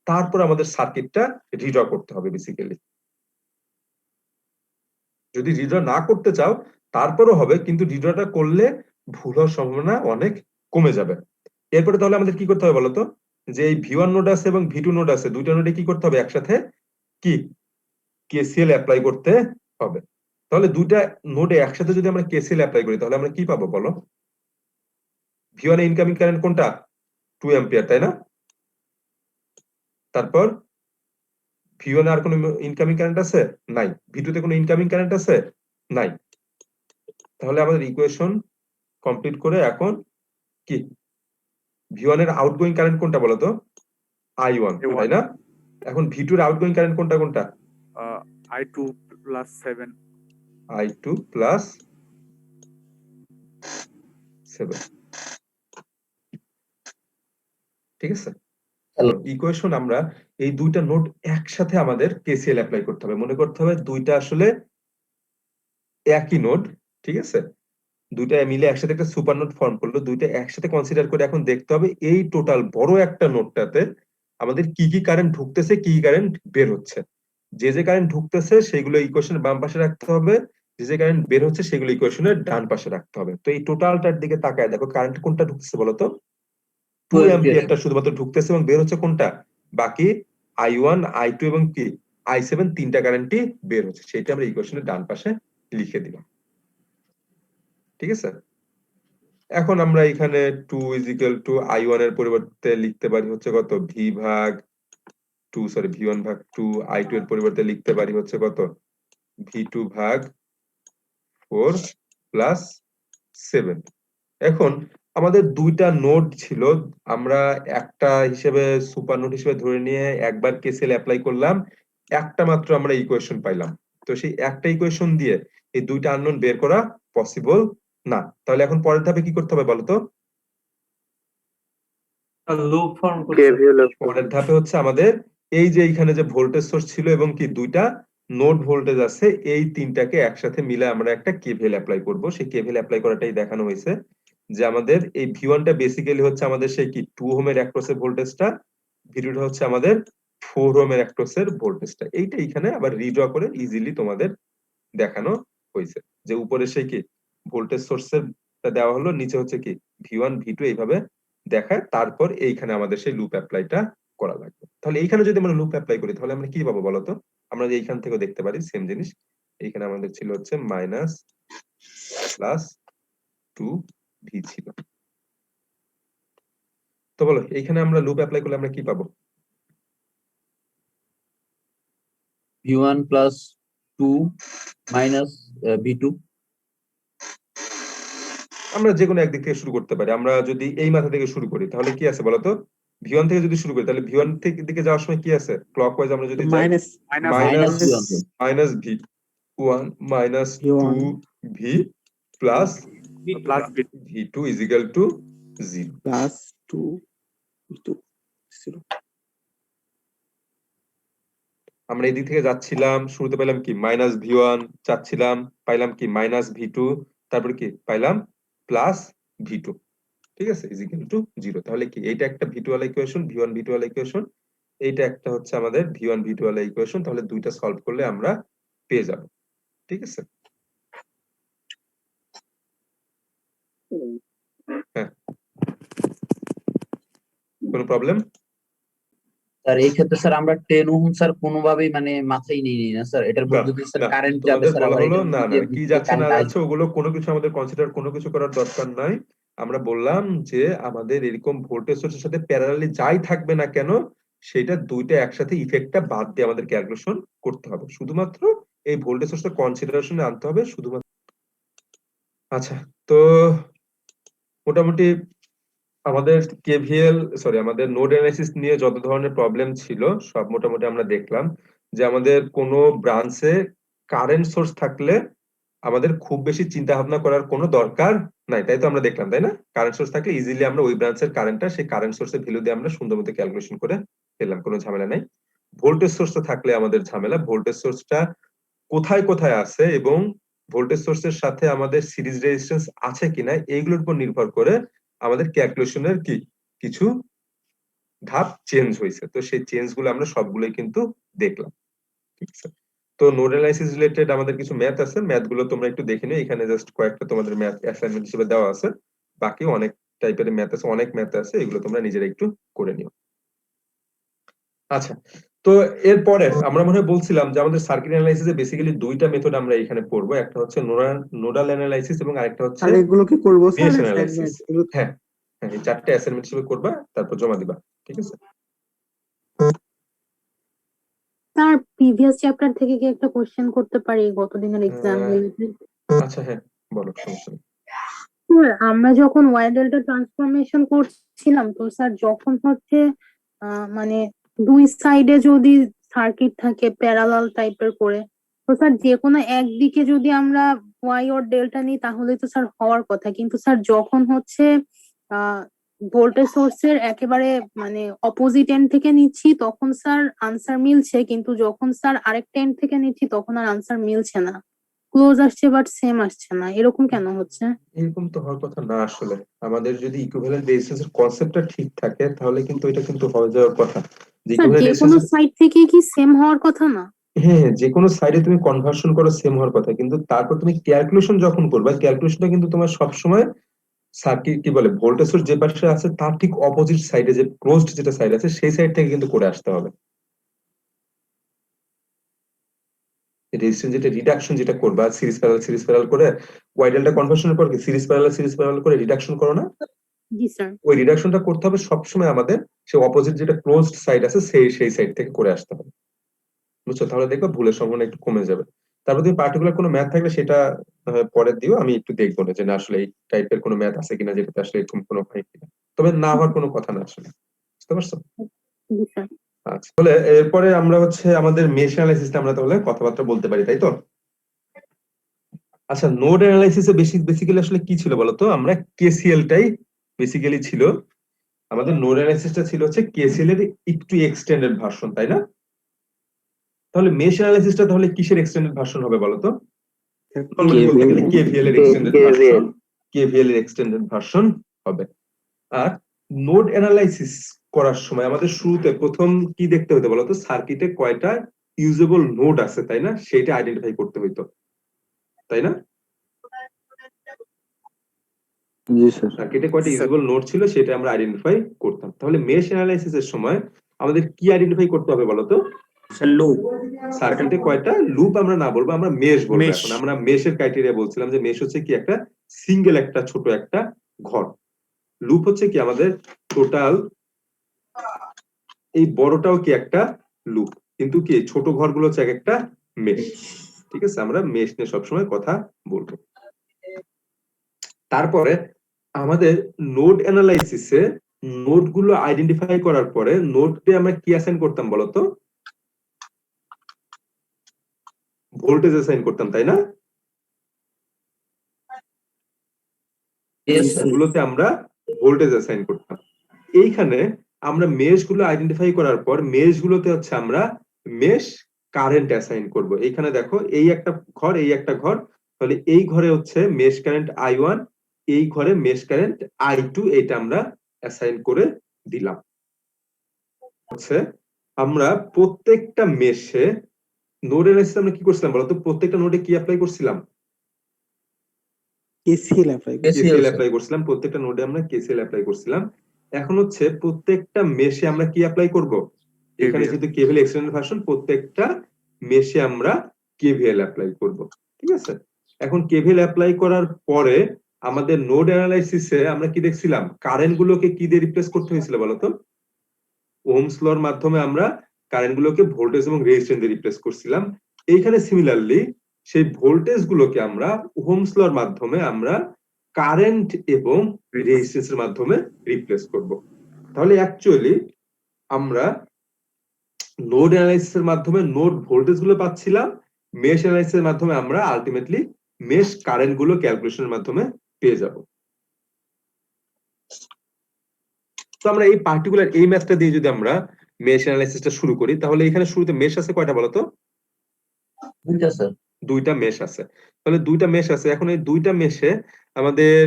তারপর আমাদের সার্কিটটা রিড্র করতে হবে বেসিক্যালি যদি রিড্র না করতে চাও তারপরও হবে কিন্তু রিড্রটা করলে ভুল হওয়ার সম্ভাবনা অনেক কমে যাবে এরপরে তাহলে আমাদের কি করতে হবে বলতো যে এই V1 নোড আছে এবং V2 নোড আছে দুইটা নোডে কি করতে হবে একসাথে কি কেসিএল অ্যাপ্লাই করতে হবে তাহলে দুইটা নোডে একসাথে যদি আমরা কেসিএল অ্যাপ্লাই করি তাহলে আমরা কি পাবো বলো V1 এ ইনকামিং কারেন্ট কোনটা 2 অ্যাম্পিয়ার তাই না তারপর V1 এ আর কোনো ইনকামিং কারেন্ট আছে নাই V2 তে কোনো ইনকামিং কারেন্ট আছে নাই তাহলে আমাদের ইকুয়েশন কমপ্লিট করে এখন কি V1 এর আউটগোয়িং কারেন্ট কোনটা বলতো I1 তাই না এখন V2 এর আউটগোয়িং কারেন্ট কোনটা কোনটা I2 plus 7 I2 plus 7 ঠিক আছে ইকুয়েশন আমরা এই দুইটা নোড একসাথে আমাদের কেসিএল অ্যাপ্লাই করতে হবে মনে করতে হবে দুইটা আসলে একই নোড ঠিক আছে দুইটা মিলে একসাথে একটা সুপার নোড ফর্ম করলো দুইটা একসাথে কনসিডার করে এখন দেখতে হবে এই টোটাল বড় একটা নোডটাতে আমাদের কি কি কারেন্ট ঢুকতেছে কি কি কারেন্ট বের হচ্ছে যে যে কারেন্ট ঢুকতেছে সেগুলো ইকুয়েশনের বাম পাশে রাখতে হবে যে যে কারেন্ট বের হচ্ছে সেগুলো ইকুয়েশনের ডান পাশে রাখতে হবে তো এই টোটালটার দিকে তাকায় দেখো কারেন্ট কোনটা ঢুকতেছে বলতো 2 অ্যাম্পিয়ারটা শুধুমাত্র ঢুকতেছে এবং বের হচ্ছে কোনটা বাকি I1 I2 এবং কি I7 তিনটা কারেন্টই বের হচ্ছে সেটা আমরা ইকুয়েশনের ডান পাশে লিখে দিলাম ঠিক আছে এখন আমরা এখানে 2 I1 এর পরিবর্তে লিখতে পারি হচ্ছে কত V1 ভাগ 2 I2 এর পরিবর্তে লিখতে পারি হচ্ছে কত V2 ভাগ 4 প্লাস 7 এখন আমাদের দুইটা নোড ছিল, আমরা একটা হিসেবে সুপার নোড হিসেবে ধরে নিয়ে একবার কেসিএল অ্যাপ্লাই করলাম, একটা মাত্র আমরা ইকুয়েশন পাইলাম। তো সেই একটা ইকুয়েশন দিয়ে এই দুইটা আননোন বের করা পসিবল না। তাহলে এখন পরের ধাপে কি করতে হবে বলতো? লুপ ফর্ম পরের ধাপে হচ্ছে আমাদের এই যে এখানে যে ভোল্টেজ সোর্স ছিল এবং কি দুইটা নোড ভোল্টেজ আছে, এই তিনটাকে একসাথে মিলে আমরা একটা কেভিএল অ্যাপ্লাই করব। সেই কেভিএল অ্যাপ্লাই করাটাই দেখানো হয়েছে যে আমাদের এই V1টা বেসিক্যালি হচ্ছে আমাদের সেই কি 2 ওহমের অ্যাক্রসের ভোল্টেজটা, V2টা হচ্ছে আমাদের 4 ওহমের অ্যাক্রসের ভোল্টেজটা। এইটা এখানে আবার রিড্র করে ইজিলি তোমাদের দেখানো হয়েছে যে উপরে সেই কি ভোল্টেজ সোর্সের দেওয়া হলো, নিচে হচ্ছে কি V1 V2 এইভাবে দেখায়, তারপর এইখানে আমাদের সেই লুপ অ্যাপ্লাইটা করা লাগবে। তাহলে এইখানে যদি আমরা লুপ অ্যাপ্লাই করি তাহলে আমরা কি পাবো বলতো? আমরা এইখান থেকেও দেখতে পারি সেম জিনিস। এইখানে আমাদের ছিল হচ্ছে মাইনাস প্লাস 2V ছিল। তো বলো এইখানে আমরা লুপ অ্যাপ্লাই করলে আমরা কি পাবো? V1 plus 2 minus V2. আমরা যে কোনো একদিক থেকে শুরু করতে পারি। আমরা যদি এই মাথা থেকে শুরু করি তাহলে কি আছে বলতো? V1 থেকে যদি শুরু করি তাহলে V1 থেকে দিকে যাওয়ার সময় কি আছে? ক্লকওয়াইজ আমরা যদি যাই minus minus V1. Minus V1 minus V1 2V plus plus V2 is equal to 0। Plus 2 2 0। আমরা এদিক থেকে যাচ্ছিলাম, শুরুতে পেলাম কি মাইনাস V1, যাচ্ছিলাম পাইলাম কি মাইনাস V2, তারপর কি পাইলাম প্লাস V2, ঠিক আছে, ইজ ইকুয়াল টু 0। তাহলে কি এইটা একটা V2 ওয়ালা ইকুয়েশন, V1 V2 ওয়ালা ইকুয়েশন, এইটা একটা হচ্ছে আমাদের V1 V2 ওয়ালা ইকুয়েশন। তাহলে দুইটা সলভ করলে আমরা পেয়ে যাব, ঠিক আছে। হ্যাঁ, কোনো প্রবলেম? স্যার এই ক্ষেত্রে স্যার আমরা 10 ওহম স্যার কোনোভাবেই মানে মাথায় নিয়ে নিই না স্যার, এটার মধ্যে দিয়ে স্যার কারেন্ট যাবে তোমাদের স্যার। বলা আবার হলো এটার না মধ্যে না দিয়ে কি যাচ্ছে না current যাচ্ছে ওগুলো কোনো কিছু আমাদের কনসিডার কোনো কিছু করার দরকার নাই। আমরা বললাম যে আমাদের এরকম ভোল্টেজ সোর্সের সাথে প্যারালালি যাই থাকবে না কেন সেটা দুইটা একসাথে ইফেক্টটা বাদ দিয়ে আমাদের ক্যালকুলেশন করতে হবে, শুধুমাত্র এই ভোল্টেজ সোর্সটা কনসিডারেশনে আনতে হবে শুধুমাত্র। আচ্ছা, তো মোটামুটি আমাদের কেভিএল আমাদের নোড অ্যানালাইসিস নিয়ে যত ধরনের প্রবলেম ছিল সব মোটামুটি আমরা দেখলাম যে আমাদের কোনো ব্রাঞ্চে কারেন্ট সোর্স থাকলে আমাদের খুব বেশি চিন্তা ভাবনা করার কোনো দরকার নাই, তাই তো আমরা দেখলাম, তাই না? কারেন্ট সোর্স থাকলে ইজিলি আমরা ওই ব্রাঞ্চের কারেন্টটা সেই কারেন্ট সোর্সের ভ্যালু দিয়ে আমরা সুন্দর মতো ক্যালকুলেশন করে ফেললাম, কোনো ঝামেলা নাই। ভোল্টেজ সোর্সটা থাকলে আমাদের ঝামেলা, ভোল্টেজ সোর্সটা কোথায় কোথায় আছে এবং ভোল্টেজ সোর্সের সাথে আমাদের সিরিজ রেজিস্ট্যান্স আছে কিনা এইগুলোর উপর নির্ভর করে আমাদের ক্যালকুলেশনের কি কিছু ধাপ চেঞ্জ হয়েছে। তো সেই চেঞ্জ গুলো আমরা সবগুলোই কিন্তু দেখলাম, ঠিক আছে। তো নোড অ্যানালাইসিস রিলেটেড আমাদের কিছু ম্যাথ আছে, ম্যাথ গুলো তোমরা একটু দেখে নিও, এখানে জাস্ট কয়েকটা তোমাদের ম্যাথ অ্যাসাইনমেন্ট হিসেবে দেওয়া আছে, বাকি অনেক টাইপের ম্যাথ আছে, অনেক ম্যাথ আছে, এগুলো তোমরা নিজেরা একটু করে নিও। আচ্ছা, তো এরপরে আমরা মনে হয় বলছিলাম যে আমাদের সার্কিট অ্যানালাইসিসে বেসিক্যালি দুইটা মেথড আমরা এখানে পড়বো, একটা হচ্ছে নোডাল অ্যানালাইসিস এবং আরেকটা হচ্ছে আর এগুলো কি করব স্যার? Mesh analysis. হ্যাঁ হ্যাঁ, এই চারটে অ্যাসাইনমেন্ট হিসেবে করবা, তারপর জমা দিবা, ঠিক আছে। স্যার প্রিভিয়াস চ্যাপ্টার থেকে কি একটা কোশ্চেন করতে পারি গতদিনের এক্সাম রিলেটেড? আচ্ছা হ্যাঁ বলো, সমস্যা নেই। আমরা যখন ওয়াই ডেল্টা ট্রান্সফরমেশন করছিলাম তো স্যার যখন হচ্ছে মানে দুই সাইডে যদি সার্কিট থাকে প্যারালাল টাইপের করে, তো স্যার যে কোনো একদিকে যদি আমরা ওয়াই অর ডেল্টা নিই তাহলে তো স্যার হওয়ার কথা, কিন্তু স্যার যখন হচ্ছে ভোল্টেজ সোর্সের একেবারে মানে অপোজিট এন্ড থেকে নিচ্ছি তখন স্যার আনসার মিলছে, কিন্তু যখন স্যার আরেকটা এন্ড থেকে নিচ্ছি তখন আর আনসার মিলছে না, ক্লোজ আসছে বাট সেম আসছে না, এরকম কেন হচ্ছে? এরকম তো হওয়ার কথা না আসলে। আমাদের যদি ইকুইভ্যালেন্ট রেজিস্ট্যান্সের কনসেপ্টটা ঠিক থাকে তাহলে কিন্তু এটা কিন্তু হয়ে যাওয়ার কথা। যে স্যার যে কোনো সাইড থেকে কি সেম হওয়ার কথা না? হ্যাঁ, যে কোনো সাইডে তুমি কনভার্সন করো সেম হওয়ার কথা, কিন্তু তারপর তুমি ক্যালকুলেশন যখন করবে ক্যালকুলেশনটা কিন্তু তোমার সবসময় সার্কিট কি বলে ভোল্টেজ সোর্স যে পাশে আছে তার ঠিক অপোজিট সাইডে যে ক্লোজড যেটা সাইড আছে সেই সাইড থেকে কিন্তু করে আসতে হবে। রেজিস্ট্যান্স যেটা রিডাকশন যেটা করবা সিরিজ প্যারালাল করে ওয়াই ডেল্টা কনভার্সনের পর কি সিরিজ প্যারালাল করে রিডাকশন করো না? জি স্যার। ওই রিডাকশনটা করতে হবে সবসময় আমাদের সেই অপোজিট যেটা ক্লোজড সাইড আছে সেই সাইড থেকে করে আসতে হবে, বুঝছো? তাহলে দেখবে ভুলের সম্ভাবনা একটু কমে যাবে। তারপর তুমি পার্টিকুলার কোনো ম্যাথ থাকলে সেটা পরে দিও, আমি একটু দেখবো না যে না আসলে এই টাইপের কোনো ম্যাথ আছে কিনা যেটাতে আসলে এরকম কোনো হয় কিনা, তবে না হওয়ার কোনো কথা না আসলে, বুঝতে পারছো? জি স্যার। আচ্ছা, তাহলে এরপরে আমরা হচ্ছে আমাদের মেশ অ্যানালাইসিসটা আমরা তাহলে কথাবার্তা বলতে পারি, তাই তো? আচ্ছা, নোড অ্যানালাইসিসে বেসিক্যালি আসলে কি ছিল বলতো? আমরা কেসিএলটাই বেসিক্যালি ছিল, আমাদের নোড অ্যানালাইসিসটা ছিল হচ্ছে কেসিএল এর একটু এক্সটেন্ডেড ভার্সন, তাই না? তাহলে মেশ অ্যানালাইসিসটা তাহলে কিসের এক্সটেন্ডেড ভার্সন হবে বলতো? নরমালি বলতে গেলে কেভিএল এর এক্সটেন্ডেড ভার্সন, কেভিএল এর এক্সটেন্ডেড ভার্সন হবে। আর নোড অ্যানালাইসিস করার সময় আমাদের শুরুতে প্রথম কি দেখতে হতো বলতো? সার্কিটে কয়টা ইউজেবল নোড আছে, তাই না? সেটা আইডেন্টিফাই করতে হইতো, তাই না? জি স্যার। সার্কিটে কয়টা ইউজেবল নোড ছিল সেটা আমরা আইডেন্টিফাই করতাম। তাহলে মেশ অ্যানালাইসিসের সময় আমাদের কি আইডেন্টিফাই করতে হবে বলতো? লুপ সার্কিটে কয়টা লুপ আমরা না বলবো, আমরা মেশ বলবো। Mesh. এখন আমরা মেশের ক্রাইটেরিয়া বলছিলাম যে মেশ হচ্ছে কি একটা সিঙ্গেল একটা ছোট একটা ঘর, লুপ হচ্ছে কি আমাদের টোটাল এই বড়টাও কি একটা লুপ, কিন্তু কি ছোট ঘরগুলো হচ্ছে এক একটা মেশ। ঠিক আছে, আমরা মেশ নিয়ে সবসময় কথা বলবো। তারপরে আমাদের নোড অ্যানালাইসিসে নোড গুলো আইডেন্টিফাই করার পরে নোডে আমরা কি অ্যাসাইন করতাম বলতো? ভোল্টেজ অ্যাসাইন করতাম, তাই না? Yes, sir. গুলোতে আমরা ভোল্টেজ অ্যাসাইন করতাম। এইখানে আমরা মেশ গুলো আইডেন্টিফাই করার পর মেশ গুলোতে হচ্ছে আমরা মেশ কারেন্ট অ্যাসাইন করব। এইখানে দেখো এই একটা ঘর, এই একটা ঘর, তাহলে এই ঘরে হচ্ছে মেশ কারেন্ট I1, এই ঘরে মেশ কারেন্ট I2, এটা আমরা অ্যাসাইন করে দিলাম। হচ্ছে আমরা প্রত্যেকটা মেশে নোড অ্যানালাইসিস আমরা কি করছিলাম বলতো? প্রত্যেকটা নোডে কি অ্যাপ্লাই করছিলাম? KCL apply KCL sir. Apply করছিলাম, প্রত্যেকটা নোডে আমরা কেসিএল অ্যাপ্লাই করছিলাম। এখন হচ্ছে প্রত্যেকটা মেশে আমরা কি অ্যাপ্লাই করব? এখানে KVL যেহেতু কেভিএল এক্সটেন্ডেড ভার্সন, প্রত্যেকটা মেশে আমরা কেভিএল অ্যাপ্লাই করব, ঠিক আছে? এখন কেভিএল অ্যাপ্লাই করার পরে আমাদের নোড অ্যানালাইসিসে আমরা কি দেখছিলাম? কারেন্ট গুলোকে কি দিয়ে রিপ্লেস করতে হয়েছিল বলতো? ওহমস লর মাধ্যমে আমরা কারেন্ট গুলোকে ভোল্টেজ এবং রেজিস্ট্যান্স দিয়ে রিপ্লেস করছিলাম। এইখানে সিমিলারলি সেই ভোল্টেজ গুলোকে আমরা ওহমস লর মাধ্যমে আমরা কারেন্ট এবং রেজিস্ট্যান্সের মাধ্যমে রিপ্লেস করব। তাহলে অ্যাকচুয়ালি আমরা নোড অ্যানালাইসিসের মাধ্যমে নোড ভোল্টেজ গুলো পাচ্ছিলাম, মেশ অ্যানালাইসিসের মাধ্যমে আমরা আলটিমেটলি মেশ কারেন্ট গুলো ক্যালকুলেশনের মাধ্যমে পেয়ে যাব। তো আমরা এই পার্টিকুলার এই ম্যাথটা দিয়ে যদি আমরা মেশ অ্যানালাইসিসটা শুরু করি, তাহলে এখানে শুরুতে মেশ আছে কয়টা বলতো? দুইটা স্যার। দুইটা মেশ আছে। তাহলে দুইটা মেশ আছে, এখন এই দুইটা মেশে আমাদের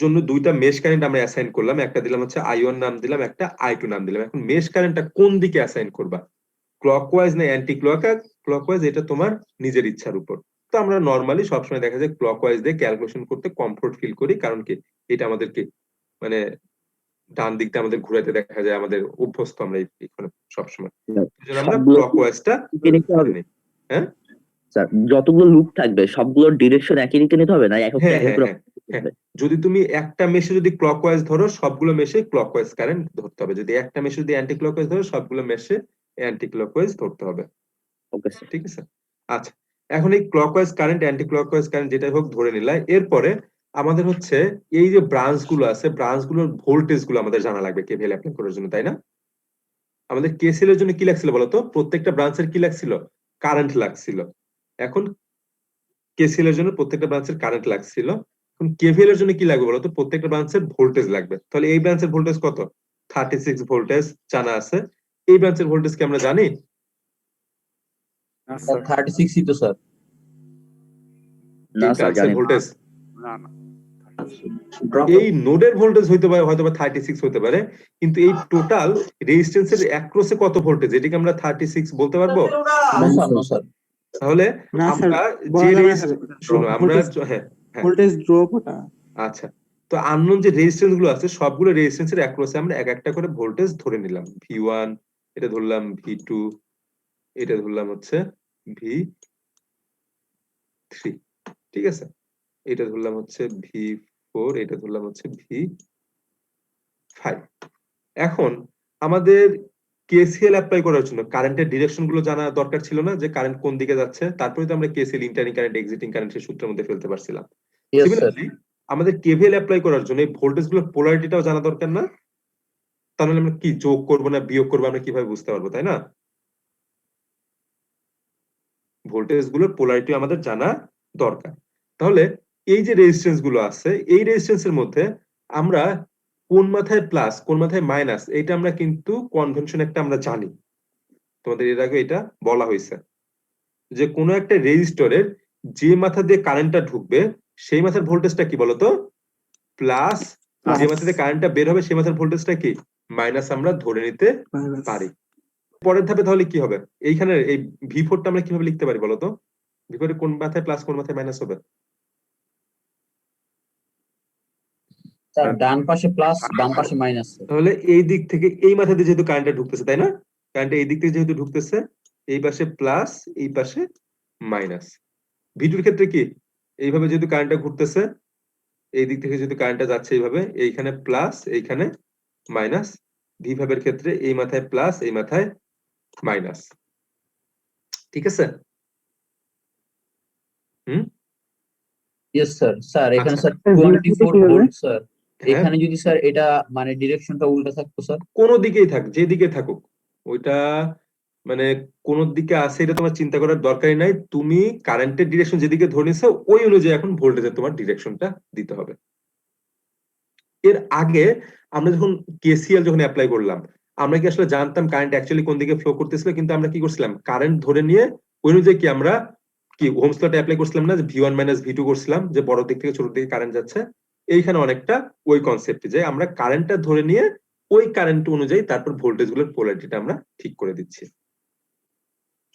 জন্য দুইটা মেশ কারেন্ট আমরা অ্যাসাইন করলাম, একটা দিলাম হচ্ছে I1 নাম দিলাম, একটা I2 নাম দিলাম। এখন মেশ কারেন্টটা কোন দিকে অ্যাসাইন করবা? ক্লকওয়াইজ না অ্যান্টি ক্লকওয়াইজ, এটা তোমার নিজের ইচ্ছার উপর। তো আমরা নরমালি সবসময় দেখা যায় ক্লকওয়াইজ দিয়ে ক্যালকুলেশন করতে কমফোর্ট ফিল করি, কারণ কি এটা আমাদেরকে মানে ডান দিকটা আমাদের ঘুরাতে দেখা যায়, আমাদের অভ্যস্ত আমরা এখানে সবসময়, এজন্য আমরা সবগুলো ক্লকওয়াইজটা নিতে হবে। হ্যাঁ স্যার যতগুলো লুপ থাকবে সবগুলোর ডিরেকশন একই দিকে নিতে হবে না এক একটা হ্যাঁ এক হ্যাঁ একটা হ্যাঁ, যদি তুমি একটা মেশে যদি ক্লকওয়াইজ ধরো সবগুলো মেশে ক্লকওয়াইজ কারেন্ট ধরতে হবে, যদি একটা মেশে যদি অ্যান্টি ক্লকওয়াইজ ধরো সবগুলো মেশে অ্যান্টি ক্লকওয়াইজ ধরতে হবে, ওকে স্যার। ঠিক আছে? আচ্ছা, এখন এই clockwise current anti clockwise current যেটাই হোক ধরে নিলাম। এরপরে আমাদের হচ্ছে এই যে ব্রাঞ্চ গুলো আছে, ব্রাঞ্চ গুলোর ভোল্টেজ গুলো আমাদের জানা লাগবে কেভিএল অ্যাপ্লাই করার জন্য, তাই না? আমাদের কেসিএল এর জন্য কি লাগছিল বলতো? প্রত্যেকটা ব্রাঞ্চের কি লাগছিল? কারেন্ট লাগছিল। এখন কেসিএল এর জন্য প্রত্যেকটা ব্রাঞ্চের কারেন্ট লাগছিল। এখন কেভিএল এর জন্য কি লাগবে বলতো? প্রত্যেকটা ব্রাঞ্চের ভোল্টেজ লাগবে। তাহলে এই ব্রাঞ্চের ভোল্টেজ কত? 36 ভোল্টেজ জানা আছে। এই ব্রাঞ্চের ভোল্টেজ কি আমরা জানি? না স্যার, 36 তো স্যার। না এই স্যার ব্রাঞ্চের জানি না। ভোল্টেজ, না না এই নোডের ভোল্টেজ হইতে পারে হয়তো 36 হতে পারে, কিন্তু এই টোটাল রেজিস্ট্যান্সের অ্যাক্রসে কত ভোল্টেজ এটাকে আমরা 36 বলতে পারবো? No sir, no sir. তাহলে না স্যার, আমরা বলা যে যাবে না স্যার। শোনো আমরা Voltage- হ্যাঁ হ্যাঁ ভোল্টেজ ড্রপ ওটা আচ্ছা, তো আননোন যে রেজিস্ট্যান্স গুলো আছে সবগুলো রেজিস্ট্যান্সের অ্যাক্রসে আমরা এক একটা করে ভোল্টেজ ধরে নিলাম। V1, এটা ধরলাম V2, এটা ধরলাম হচ্ছে V3, ঠিক আছে? এটা ধরলাম হচ্ছে V4, এটা ধরলাম হচ্ছে V5। এখন আমাদের কেসিএল অ্যাপ্লাই করার জন্য কারেন্টের ডিরেকশন গুলো জানা দরকার ছিল না, যে কারেন্ট কোন দিকে যাচ্ছে, তারপরে তো আমরা কেসিএল ইন্টারিং কারেন্ট এক্সিটিং কারেন্টের সূত্রের মধ্যে ফেলতে পারছিলাম। Yes, sir. সিমিলারলি আমাদের কেভিএল অ্যাপ্লাই করার জন্য এই ভোল্টেজ গুলোর পোলারিটিটাও জানা দরকার না? তাহলে আমরা কি যোগ করবো না বিয়োগ করবো আমরা কিভাবে বুঝতে পারবো, তাই না? ভোল্টেজ গুলোর পোলারিটি আমাদের জানা দরকার। তাহলে এই যে রেজিস্ট্যান্স গুলো আছে, এই রেজিস্ট্যান্সের মধ্যে আমরা কোন মাথায় প্লাস কোন মাথায় মাইনাস, এটা আমরা কিন্তু কনভেনশন একটা আমরা জানি, তোমাদের এর আগে এটা বলা হয়েছে যে কোনো একটা রেজিস্টরের যে মাথা দিয়ে কারেন্টটা ঢুকবে সেই মাথার ভোল্টেজটা কি বলতো? প্লাস, যে মাথা দিয়ে কারেন্টটা বের হবে সেই মাথার ভোল্টেজটা কি মাইনাস আমরা ধরে নিতে পারি। পরের ধাপে তাহলে কি হবে? এইখানে এই V4টা আমরা কিভাবে লিখতে পারি বলতো? V4 এর কোন মাথায় প্লাস কোন মাথায় মাইনাস হবে? স্যার ডান পাশে প্লাস বাম পাশে মাইনাস। তাহলে এই দিক থেকে এই মাথা দিয়ে যেহেতু কারেন্টটা ঢুকতেছে, তাই না? কারেন্টটা এই দিক থেকে যেহেতু ঢুকতেছে, এই পাশে প্লাস এই পাশে মাইনাস। V2 এর ক্ষেত্রে কি এইভাবে যেহেতু কারেন্টটা ঘুরতেছে, এই দিক থেকে যেহেতু কারেন্টটা যাচ্ছে এইভাবে, এইখানে প্লাস এইখানে মাইনাস। V5 এর ক্ষেত্রে এই মাথায় প্লাস এই মাথায় মাইনাস। ঠিক আছে? Yes sir. স্যার এখানে আচ্ছা। স্যার 24 ভোল্ট স্যার, হ্যাঁ, এখানে যদি স্যার এটা মানে ডিরেকশনটা উল্টা থাকতো স্যার। কোনো দিকেই থাক, যেদিকে থাকুক, ওইটা মানে কোন দিকে আছে এটা তোমার চিন্তা করার দরকারই নাই। তুমি কারেন্টের ডিরেকশন যেদিকে ধরে নিছো ওই অনুযায়ী এখন ভোল্টেজের তোমার ডিরেকশনটা দিতে হবে। এর আগে আমরা যখন কেসিএল যখন অ্যাপ্লাই করলাম, আমরা কি আসলে জানতাম কারেন্ট অ্যাকচুয়ালি কোন দিকে ফ্লো করতেছিল? কিন্তু আমরা কি করছিলাম, কারেন্ট ধরে নিয়ে ওই অনুযায়ী কি আমরা কি ওহমস লটা অ্যাপ্লাই করছিলাম না, যে V1 - V2 করছিলাম, যে বড় দিক থেকে ছোট দিকে কারেন্ট যাচ্ছে। এইখানে অনেকটা ওই কনসেপ্ট, যে আমরা কারেন্টটা ধরে নিয়ে ওই কারেন্ট অনুযায়ী তারপর ভোল্টেজ গুলোর পোলারিটিটা আমরা ঠিক করে দিচ্ছি।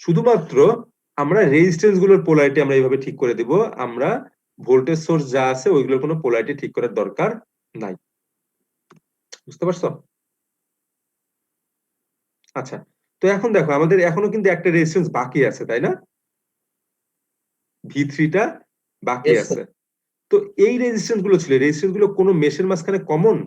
শুধুমাত্র আমরা রেজিস্ট্যান্স গুলোর পোলারিটি আমরা এইভাবে ঠিক করে দিব, আমরা ভোল্টেজ সোর্স যা আছে ওইগুলোর কোনো পোলারিটি ঠিক করার দরকার নাই। বুঝতে পারছো? আচ্ছা, তো এখন দেখো আমাদের এখনো কিন্তু একটা রেজিস্ট্যান্স বাকি আছে, তাই না? V3টা বাকি Yes, আছে। তো এই রেজিস্ট্যান্স গুলো ছিল, রেজিস্ট্যান্স গুলো কোনো মেশের মাঝখানে কমন?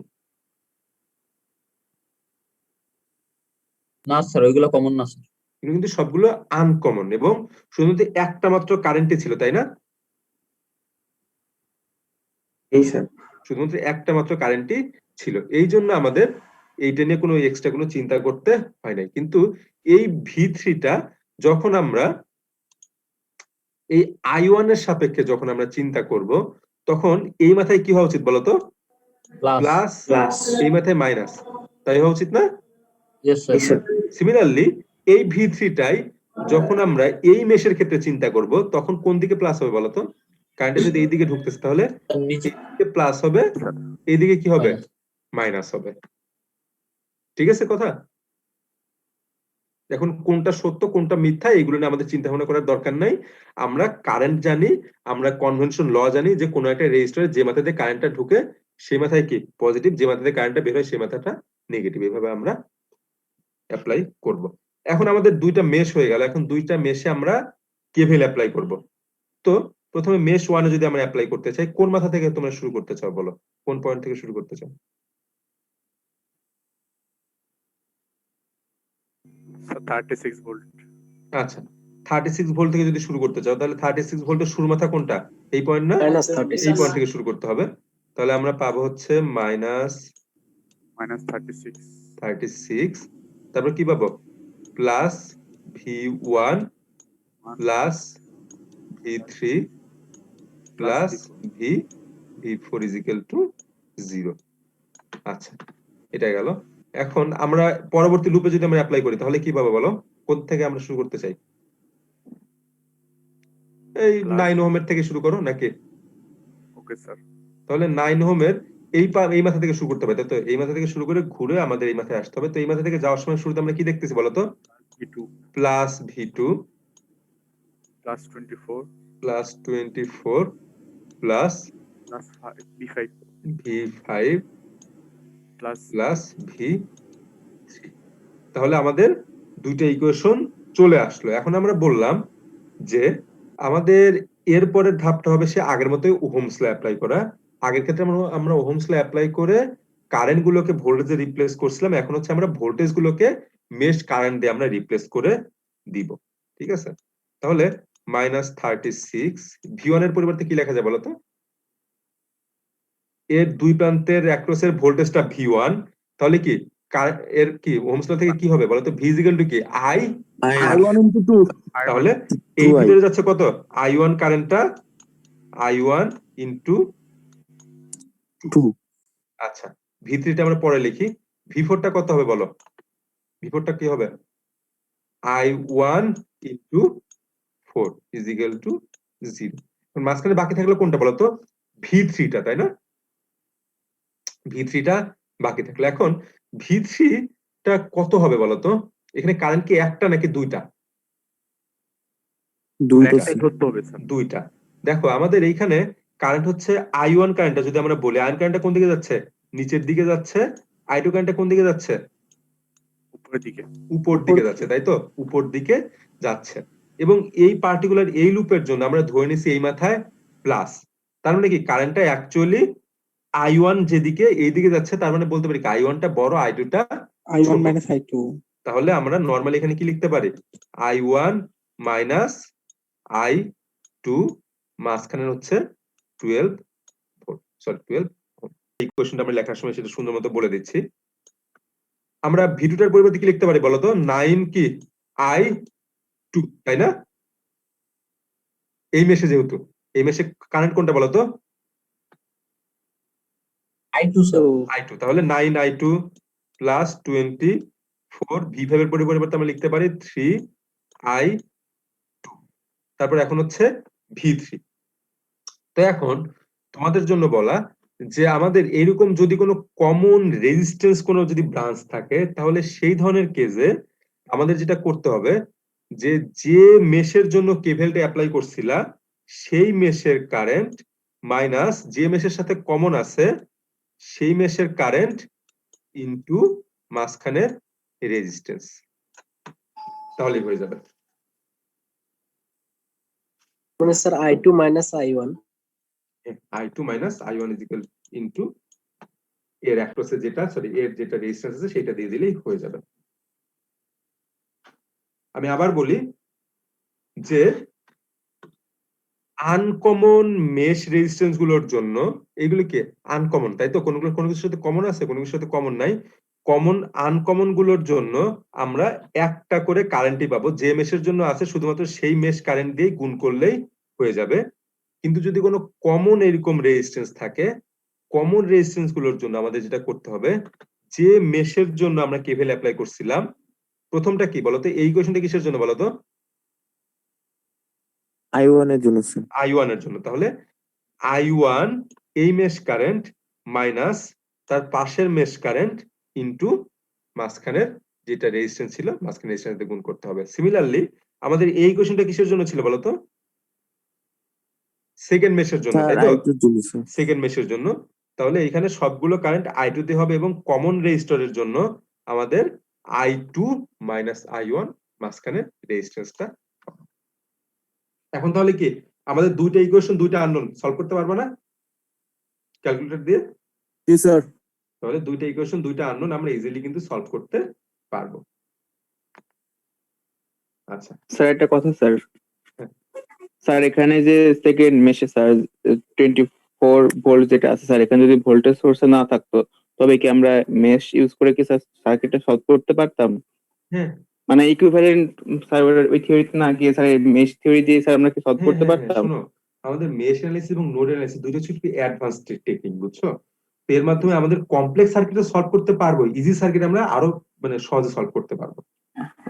না স্যার ওইগুলো কমন না স্যার। কিন্তু সবগুলো আনকমন এবং শুধুমাত্র একটা মাত্র কারেন্টে ছিল, তাই না? এই স্যার। শুধুমাত্র একটা মাত্র কারেন্টই ছিল, এই জন্য আমাদের এইটা নিয়ে কোনো এক্সট্রা কোনো চিন্তা করতে হয় নাই। কিন্তু এই V3টা যখন আমরা এই I1 এর সাপেক্ষে যখন আমরা চিন্তা করব, তখন এই মাথায় কি হওয়া উচিত বলতো? প্লাস, এই মাথায় মাইনাস, তাই হওয়া উচিত না? Yes sir. সিমিলারলি এই V3টাই যখন আমরা এই মেশের ক্ষেত্রে চিন্তা করব, তখন কোন দিকে প্লাস হবে বলতো? কারেন্ট যদি এই দিকে ঢুকতেছে তাহলে নিচে প্লাস হবে, এইদিকে কি হবে? মাইনাস হবে। ঠিক আছে কথা? এখন কোনটা সত্য কোনটা মিথ্যা এগুলো নিয়ে আমাদের চিন্তা ভাবনা করার দরকার নাই। আমরা কারেন্ট জানি, আমরা কনভেনশন ল জানি, যে কোনো একটা রেজিস্টরে যে মাথাতে কারেন্টটা ঢুকে সেই মাথায় কি পজিটিভ, যে মাথাতে কারেন্টটা বের হয় সেই মাথাটা নেগেটিভ। এভাবে আমরা অ্যাপ্লাই করব। এখন আমাদের দুইটা মেশ হয়ে গেল, এখন দুইটা মেশে আমরা কেভিএল অ্যাপ্লাই করব। তো প্রথমে মেশ 1 যদি আমরা অ্যাপ্লাই করতে চাই, কোন মাথা থেকে তোমরা শুরু করতে চাও বলো? কোন পয়েন্ট থেকে শুরু করতে চাও? 36 ভোল্ট। আচ্ছা, 36 ভোল্ট থেকে যদি শুরু করতে চাও, তাহলে 36 ভোল্টের শুরু মাথা কোনটা? এই পয়েন্ট না? এই পয়েন্ট থেকে শুরু করতে হবে। তাহলে আমরা পাবো হচ্ছে -36। তারপর কি পাবো? Plus V1 plus V3 plus V4 0। আচ্ছা, এটা গেল। এখন আমরা পরবর্তী লুপে যদি আমরা অ্যাপ্লাই করি তাহলে কি পাবো বলো? কোথা থেকে আমরা শুরু করতে চাই? এই 9 ওহমের থেকে শুরু করো নাকি? Okay sir. তাহলে 9 ওহমের এই মাথা থেকে শুরু করতে হবে, তাই তো? এই মাথা থেকে শুরু করে ঘুরে আমাদের এই মাথায় আসতে হবে। তো এই মাথা থেকে যাওয়ার সময় শুরুতে আমরা কি দেখতেছি বলতো? V2 plus V2 plus 24 plus 24 plus plus V5 V5 plus plus V3। তাহলে আমাদের দুইটা ইকুয়েশন চলে আসলো। এখন আমরা বললাম যে আমাদের এরপরের ধাপটা হবে সে আগের মতোই ওহমস ল অ্যাপ্লাই করা। আগের ক্ষেত্রে আমরা ওহমস ল অ্যাপ্লাই করে কারেন্ট গুলোকে ভোল্টেজে রিপ্লেস করছিলাম, এখন হচ্ছে আমরা ভোল্টেজ গুলোকে মেশ কারেন্ট দিয়ে আমরা রিপ্লেস করে দিব, ঠিক আছে? তাহলে -36 V1 এর পরিবর্তে কি লেখা যায় বলতো? এর দুই প্রান্তের অ্যাক্রসের ভোল্টেজটা V1, তাহলে কি এর কি ওহমস ল থেকে কি হবে বলতো? V কি I I1 into 2 তাহলে এই ভিতরে যাচ্ছে কত? I1 কারেন্টটা I1 ইনটু 2 আচ্ছা, V3 টা আমরা পরে লিখি। V4 টা কত হবে বলো? V4 টা কি হবে? I1 into 4 is equal to 0। মাঝখানে বাকি থাকলো কোনটা বলতো? V3 টা, তাই না? V3 টা বাকি থাকলো। এখন V3 টা কত হবে বলতো? এখানে কারেন্ট কি একটা নাকি দুইটা? দুইটা একটাই ধরতে হবে স্যার। দুইটা। দেখো আমাদের এইখানে কারেন্ট হচ্ছে I1 কারেন্টটা যদি আমরা বলি, I1 কারেন্টটা কোন দিকে যাচ্ছে? নিচের দিকে যাচ্ছে। I2 কারেন্টটা কোন দিকে যাচ্ছে? উপরের দিকে। উপর দিকে যাচ্ছে, তাই তো? উপর দিকে যাচ্ছে। এবং এই পার্টিকুলার এই লুপের জন্য আমরা ধরে নিছি এই মাথায় প্লাস। তার মানে কি কারেন্টটা অ্যাকচুয়ালি I1 যেদিকে এই দিকে যাচ্ছে, তার মানে বলতে পারি I1 টা বড়, I2 টা I1 ছোট। minus I2. তাহলে আমরা নরমালি এখানে কি লিখতে পারি? I1 মাইনাস I2 মাঝখানে হচ্ছে 12 ভোল্ট, সরি 12 ভোল্ট। এই কোশ্চেনটা আমরা লেখার সময় সেটা সুন্দর মতো বলে দিচ্ছি। আমরা V2 টার পরিবর্তে কি লিখতে পারি বলতো? 9 কি I2, তাই না? এই মেশে যেহেতু এই মেশে কারেন্ট কোনটা বলতো? I2 sir. I2, তাহলে 9 I2 প্লাস 24 V5 এর পরিবর্তে আমরা লিখতে পারি 3 I2। তারপর এখন হচ্ছে V3। তো এখন তোমাদের জন্য বলা যে আমাদের এরকম যদি কোনো কমন রেজিস্ট্যান্স কোনো যদি ব্রাঞ্চ থাকে, তাহলে সেই ধরনের কেসে আমাদের যেটা করতে হবে যে যে মেশের জন্য কেভেলটা অ্যাপ্লাই করছিলা সেই মেশের কারেন্ট মাইনাস যে মেশের সাথে কমন আছে সেই মেশের কারেন্ট ইনটু মাঝখানের রেজিস্ট্যান্স, তাহলেই হয়ে যাবে। মানে sir I2 minus I1. I2 minus I1 is equal into এর অ্যাক্রসে যেটা, সরি এর যেটা রেজিস্ট্যান্স আছে সেটা দিয়ে দিলেই হয়ে যাবে। আমি আবার বলি যে আনকমন মেশ রেজিস্ট্যান্স গুলোর জন্য, এগুলো কি আনকমন, তাই তো? কোনগুলো কোনো কিছুর সাথে কমন আছে, কোনো কিছুর সাথে কমন নাই। কমন আনকমন গুলোর জন্য আমরা একটা করে কারেন্টই পাবো। যে মেশের জন্য আছে শুধুমাত্র সেই মেশ কারেন্ট দিয়ে গুণ করলেই হয়ে যাবে। কিন্তু যদি কোনো কমন এরকম রেজিস্ট্যান্স থাকে, কমন রেজিস্ট্যান্স গুলোর জন্য আমাদের যেটা করতে হবে, যে মেশের জন্য আমরা কেভেল অ্যাপ্লাই করছিলাম, প্রথমটা কি বলতো? এই কোশ্চেনটা কিসের জন্য বলতো? I1 এর জন্য স্যার। I1 এর জন্য। তাহলে I1 এই মেশ কারেন্ট মাইনাস তার পাশের মেশ কারেন্ট ইনটু মাঝখানের যেটা রেজিস্ট্যান্স ছিল, মাঝখানে রেজিস্ট্যান্স দিয়ে গুণ করতে হবে। সিমিলারলি আমাদের এই কোশ্চেনটা কিসের জন্য ছিল বলতো? সেকেন্ড মেশের জন্য, স্যার তাই তো? I2 এর জন্য স্যার। সেকেন্ড মেশের জন্য। তাহলে এখানে সবগুলো কারেন্ট I2 তে হবে এবং কমন রেজিস্টরের জন্য আমাদের I2 মাইনাস I1 মাঝখানে রেজিস্ট্যান্সটা। এখন তাহলে কি আমাদের দুইটা ইকুয়েশন, দুইটা আননোন সলভ করতে পারবো না ক্যালকুলেটর দিয়ে? জি স্যার। তাহলে দুইটা ইকুয়েশন, দুইটা আননোন আমরা ইজিলি কিন্তু সলভ করতে পারবো। আচ্ছা স্যার একটা কথা স্যার, হ্যাঁ। স্যার এখানে যে সেকেন্ড মেশে স্যার 24 ভোল্ট যেটা আছে স্যার, এখানে যদি ভোল্টেজ সোর্স না থাকতো তবে কি আমরা মেশ ইউজ করে কি স্যার সার্কিটটা সলভ করতে পারতাম? হ্যাঁ মানে ইকুইভ্যালেন্ট স্যার ওই থিওরিতে না গিয়ে স্যার মেশ থিওরি দিয়ে স্যার আমরা কি সলভ করতে পারতাম? শোনো, আমাদের মেশ অ্যানালিসিস এবং নোড অ্যানালিসিস দুটো ছোট অ্যাডভান্স টেকনিক, বুঝছো? তো এর মাধ্যমে আমাদের কমপ্লেক্স সার্কিট সলভ করতে পারবো, ইজি সার্কিট আমরা আরো মানে সহজে সলভ করতে পারবো।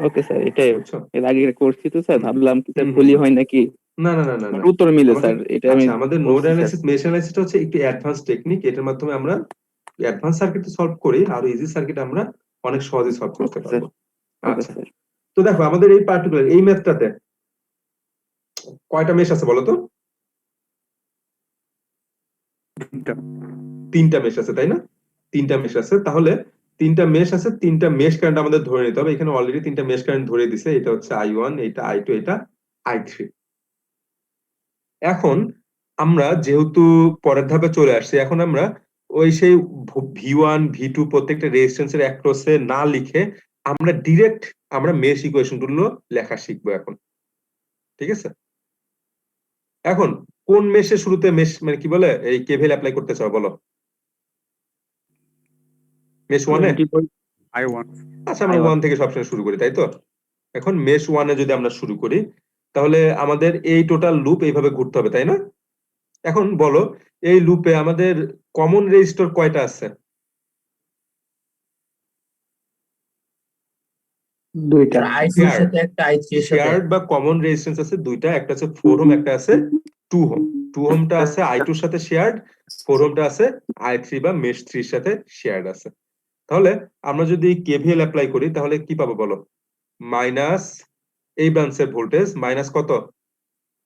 ওকে স্যার, এটাই বুঝছো? এর আগে করছি তো স্যার, হুম। ভাবলাম কি স্যার হুম, ভুলই হুম। হয় নাকি, না না না না না, উত্তর মিলে আমাদের- স্যার, এটা আমি আচ্ছা, আমাদের নোড বলছি, স্যার। অ্যানালিসিস মেশ অ্যানালিসিসটা হচ্ছে একটু অ্যাডভান্স টেকনিক। এটার মাধ্যমে আমরা অ্যাডভান্স সার্কিট সলভ করি আর ইজি সার্কিট আমরা অনেক সহজে সলভ করতে ওকে পারবো। ওকে আচ্ছা, স্যার। তো দেখো আমাদের এই পার্টিকুলার এই ম্যাথটাতে কয়টা মেশ আছে বলো তো? তিনটা। তিনটা মেশ আছে, তাই না? তিনটা মেশ আছে। তাহলে তিনটা মেশ আছে, তিনটা মেশ কারেন্ট আমাদের ধরে নিতে হবে। এখানে অলরেডি তিনটা মেশ কারেন্ট ধরে দিছে, এটা হচ্ছে I1, এটা I2, এটা I3। এখন আমরা যেহেতু পরের ধাপে চলে আসছি, এখন আমরা ওই সেই V1 V2 প্রত্যেকটা রেজিস্ট্যান্সের অ্যাক্রসে না লিখে আমরা ডিরেক্ট আমরা মেশ ইকুয়েশন গুলো লেখা শিখবো এখন, ঠিক আছে? এখন কোন মেশে শুরুতে মেশ মানে কি বলে এই কেভিএল অ্যাপ্লাই করতে চাও বলো? মেশ 1-এ? I1 আচ্ছা, আমরা 1 থেকে সবসময় শুরু করি, তাই তো? এখন মেশ 1-এ যদি আমরা শুরু করি তাহলে আমাদের এই টোটাল লুপ এইভাবে ঘুরতে হবে, তাই না? এখন বলো এই লুপে আমাদের কমন রেজিস্টর কয়টা আছে? দুইটা। I2 এর সাথে একটা I3 এর সাথে শেয়ার্ড বা কমন রেজিস্ট্যান্স আছে দুইটা, একটা আছে 4 ওহম, একটা আছে 2 ওহম। 2 ওহমটা আছে I2 এর সাথে শেয়ার্ড, 4 ওহমটা আছে I3 বা মেশ 3 এর সাথে শেয়ার্ড আছে। তাহলে আমরা যদি কেভিএল অ্যাপ্লাই করি তাহলে কি পাবো বলো? মাইনাস এই ব্রাঞ্চের ভোল্টেজ মাইনাস কত?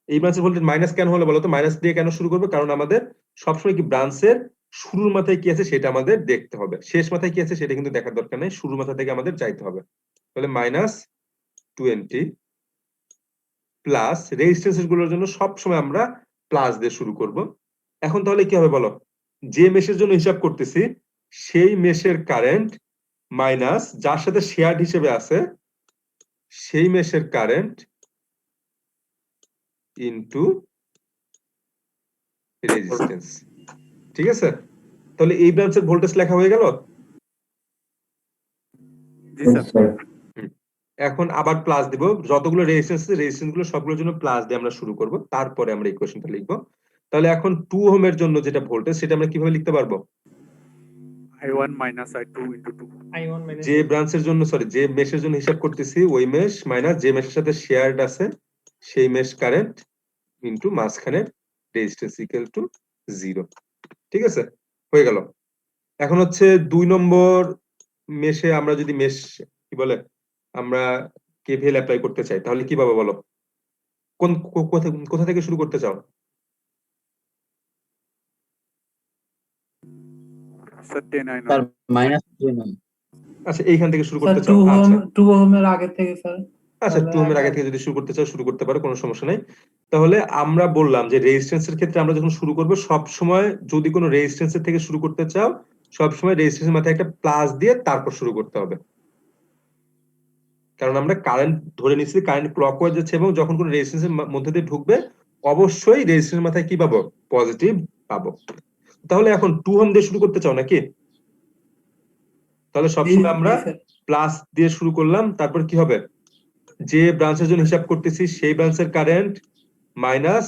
এই ব্রাঞ্চের ভোল্টেজ মাইনাস কেন হলো বলো তো? মাইনাস দিয়ে কেন শুরু করবে? কারণ আমাদের সবসময় কি ব্রাঞ্চের শুরুর মাথায় কি আছে সেটা আমাদের দেখতে হবে, শেষ মাথায় কি আছে সেটা কিন্তু দেখার দরকার নেই, শুরুর মাথা থেকে আমাদের যাইতে হবে। তাহলে মাইনাস 20 প্লাস রেজিস্ট্যান্স গুলোর জন্য সবসময় আমরা প্লাস দিয়ে শুরু করব। এখন তাহলে কি হবে বলো? যে মেশের জন্য হিসাব করতেছি সেই মেশের কারেন্ট মাইনাস যার সাথে শেয়ার্ড হিসেবে আছে সেই মেশের কারেন্ট ইনটু রেজিস্ট্যান্স, ঠিক আছে? তাহলে এই ব্রাঞ্চের ভোল্টেজ লেখা হয়ে গেল। জি স্যার। এখন আবার প্লাস দিব, যতগুলো রেজিস্ট্যান্স আছে রেজিস্ট্যান্স গুলো সবগুলোর জন্য প্লাস দিয়ে আমরা শুরু করব, তারপরে আমরা ইকুয়েশনটা লিখবো। তাহলে এখন 2 ওহমের জন্য যেটা ভোল্টেজ সেটা আমরা কিভাবে লিখতে পারবো? I1 minus I2 into 2. যে ব্রাঞ্চের জন্য যে মেশের জন্য হিসাব করতেছি ওই মেশ মাইনাস যে মেশের সাথে শেয়ার্ড আছে সেই মেশ কারেন্ট ইনটু মাঝখানে রেজিস্ট্যান্স ইকুয়াল টু 0, ঠিক আছে? হয়ে গেল। এখন হচ্ছে 2 নম্বর মেশে আমরা যদি মেশ কি বলে আমরা কেভিএল অ্যাপ্লাই করতে চাই তাহলে কি পাবো বলো? কোথা থেকে শুরু করতে চাও? Sir 10 I sir know. Minus 10 ohm. আচ্ছা, এইখান থেকে শুরু করতে চাও? আচ্ছা 2 ওহমের আগে থেকে স্যার। আচ্ছা, 2 ওহমের আগে থেকে যদি শুরু করতে চাও শুরু করতে পারো, কোনো সমস্যা নাই। তাহলে আমরা বললাম যে রেজিস্ট্যান্সের ক্ষেত্রে আমরা যখন শুরু করব সব সময় যদি কোনো রেজিস্ট্যান্সের থেকে শুরু করতে চাও সব সময় রেজিস্ট্যান্সের মাথায় একটা প্লাস দিয়ে তারপর শুরু করতে হবে, কারণ আমরা কারেন্ট ধরে নিচ্ছি কারেন্ট ক্লকওয়াইজ যাচ্ছে এবং যখন কোনো রেজিস্ট্যান্সের মধ্যে দিয়ে ঢুকবে অবশ্যই রেজিস্ট্যান্সের মাথায় কি পাবো? পজিটিভ পাবো। তাহলে এখন 2 ওহম দিয়ে শুরু করতে চাও নাকি? তাহলে সবসময় আমরা প্লাস দিয়ে শুরু করলাম, তারপর কি হবে? যে ব্রাঞ্চের জন্য হিসাব করতেছি সেই ব্রাঞ্চের কারেন্ট মাইনাস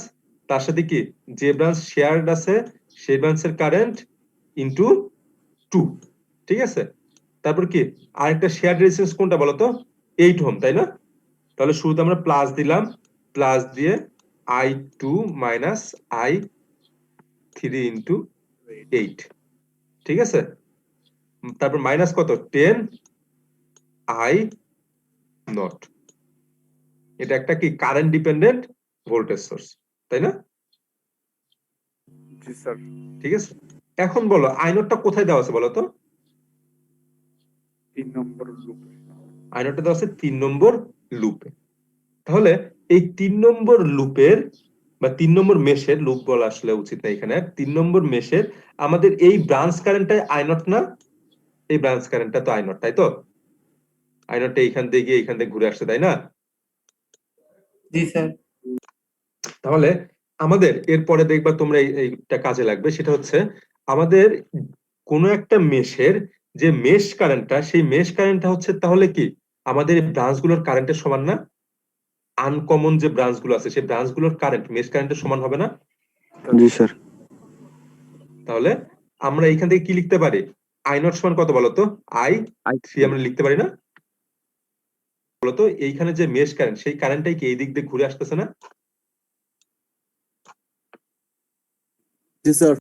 তার সাথে কি যে ব্রাঞ্চ শেয়ার্ড আছে সেই ব্রাঞ্চের কারেন্ট ইনটু 2, ঠিক আছে? তারপর কি আরেকটা শেয়ার্ড রেজিস্ট্যান্স কোনটা বলো তো? 8 ওহম, তাই না? তাহলে শুরুতে আমরা প্লাস দিলাম, প্লাস দিয়ে I2 মাইনাস I3 ইনটু 8, ঠিক আছে? তারপর মাইনাস কত? 10 I নট। এটা একটা কি কারেন্ট ডিপেন্ডেন্ট ভোল্টেজ সোর্স, তাই না? জি স্যার। ঠিক আছে, এখন বলো আই নটটা কোথায় দেওয়া আছে বলো তো? 3 নম্বর লুপে। আই নটটা দেওয়া আছে 3 নম্বর লুপে। তাহলে এই 3 নম্বর লুপের বা 3 নম্বর মেশের, লুপ বলা আসলে উচিত না এখানে, 3 নম্বর মেশের আমাদের এই ব্রাঞ্চ কারেন্টটা আই নট না? এই ব্রাঞ্চ কারেন্টটা তো আই নট, তাই তো? আই নটটা এইখান থেকে গিয়ে এইখান থেকে ঘুরে আসছে, তাই না? জি স্যার। তাহলে আমাদের এরপরে দেখবা তোমরা এইটা কাজে লাগবে, সেটা হচ্ছে আমাদের কোনো একটা মেশের যে মেশ কারেন্টটা সেই মেশ কারেন্টটা হচ্ছে তাহলে কি আমাদের ব্রাঞ্চগুলোর কারেন্টের সমান না? আনকমন যে ব্রাঞ্চগুলো আছে সেই ব্রাঞ্চগুলোর কারেন্ট মেশ কারেন্টের সমান হবে না? জি স্যার। তাহলে আমরা এইখান থেকে কি লিখতে পারি? আই নট সমান কত বলতো? I3 আমরা লিখতে পারি না? বলতো এইখানে যে মেশ কারেন্ট সেই কারেন্টটাই কি এই দিক দিয়ে ঘুরে আসতেছে না? জি স্যার।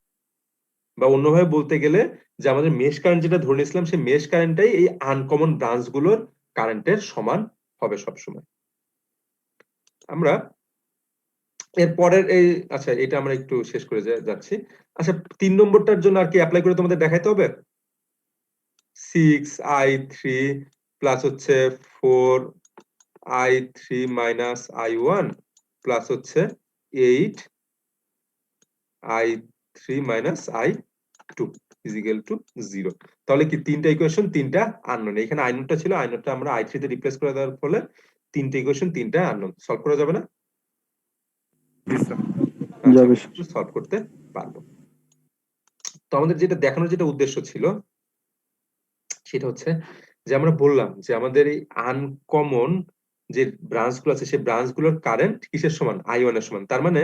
বা অন্যভাবে বলতে গেলে যে আমাদের মেশ কারেন্ট যেটা ধরে নিয়েছিলাম সেই মেশ কারেন্টটাই এই আনকমন ব্রাঞ্চগুলোর কারেন্টের সমান হবে সবসময়। আমরা এর পরের এই আচ্ছা এটা আমরা একটু শেষ করে যাচ্ছি। আচ্ছা 3 নম্বরটার জন্য আর কি অ্যাপ্লাই করে তোমাদের দেখাইতে হবে? 6I3 প্লাস হচ্ছে 4I3 মাইনাস I1 প্লাস হচ্ছে 8I3 minus I 2 is equal to 0। তাহলে কি তিনটা ইকুয়েশন তিনটা আননোন, এখানে আইনোনটা ছিল, আইনোনটা আমরা i3 তে রিপ্লেস করে দেওয়ার ফলে তিনটা ইকুয়েশন তিনটা আননোন, সলভ করা যাবে না? জি স্যার। যাবে। সলভ করতে পারবো। তো আমাদের যেটা দেখানোর যেটা উদ্দেশ্য ছিল সেটা হচ্ছে যে আমরা বললাম যে আমাদের এই আনকমন যে ব্রাঞ্চ গুলো আছে সেই ব্রাঞ্চ গুলোর কারেন্ট কিসের সমান, i1 এর সমান। তার মানে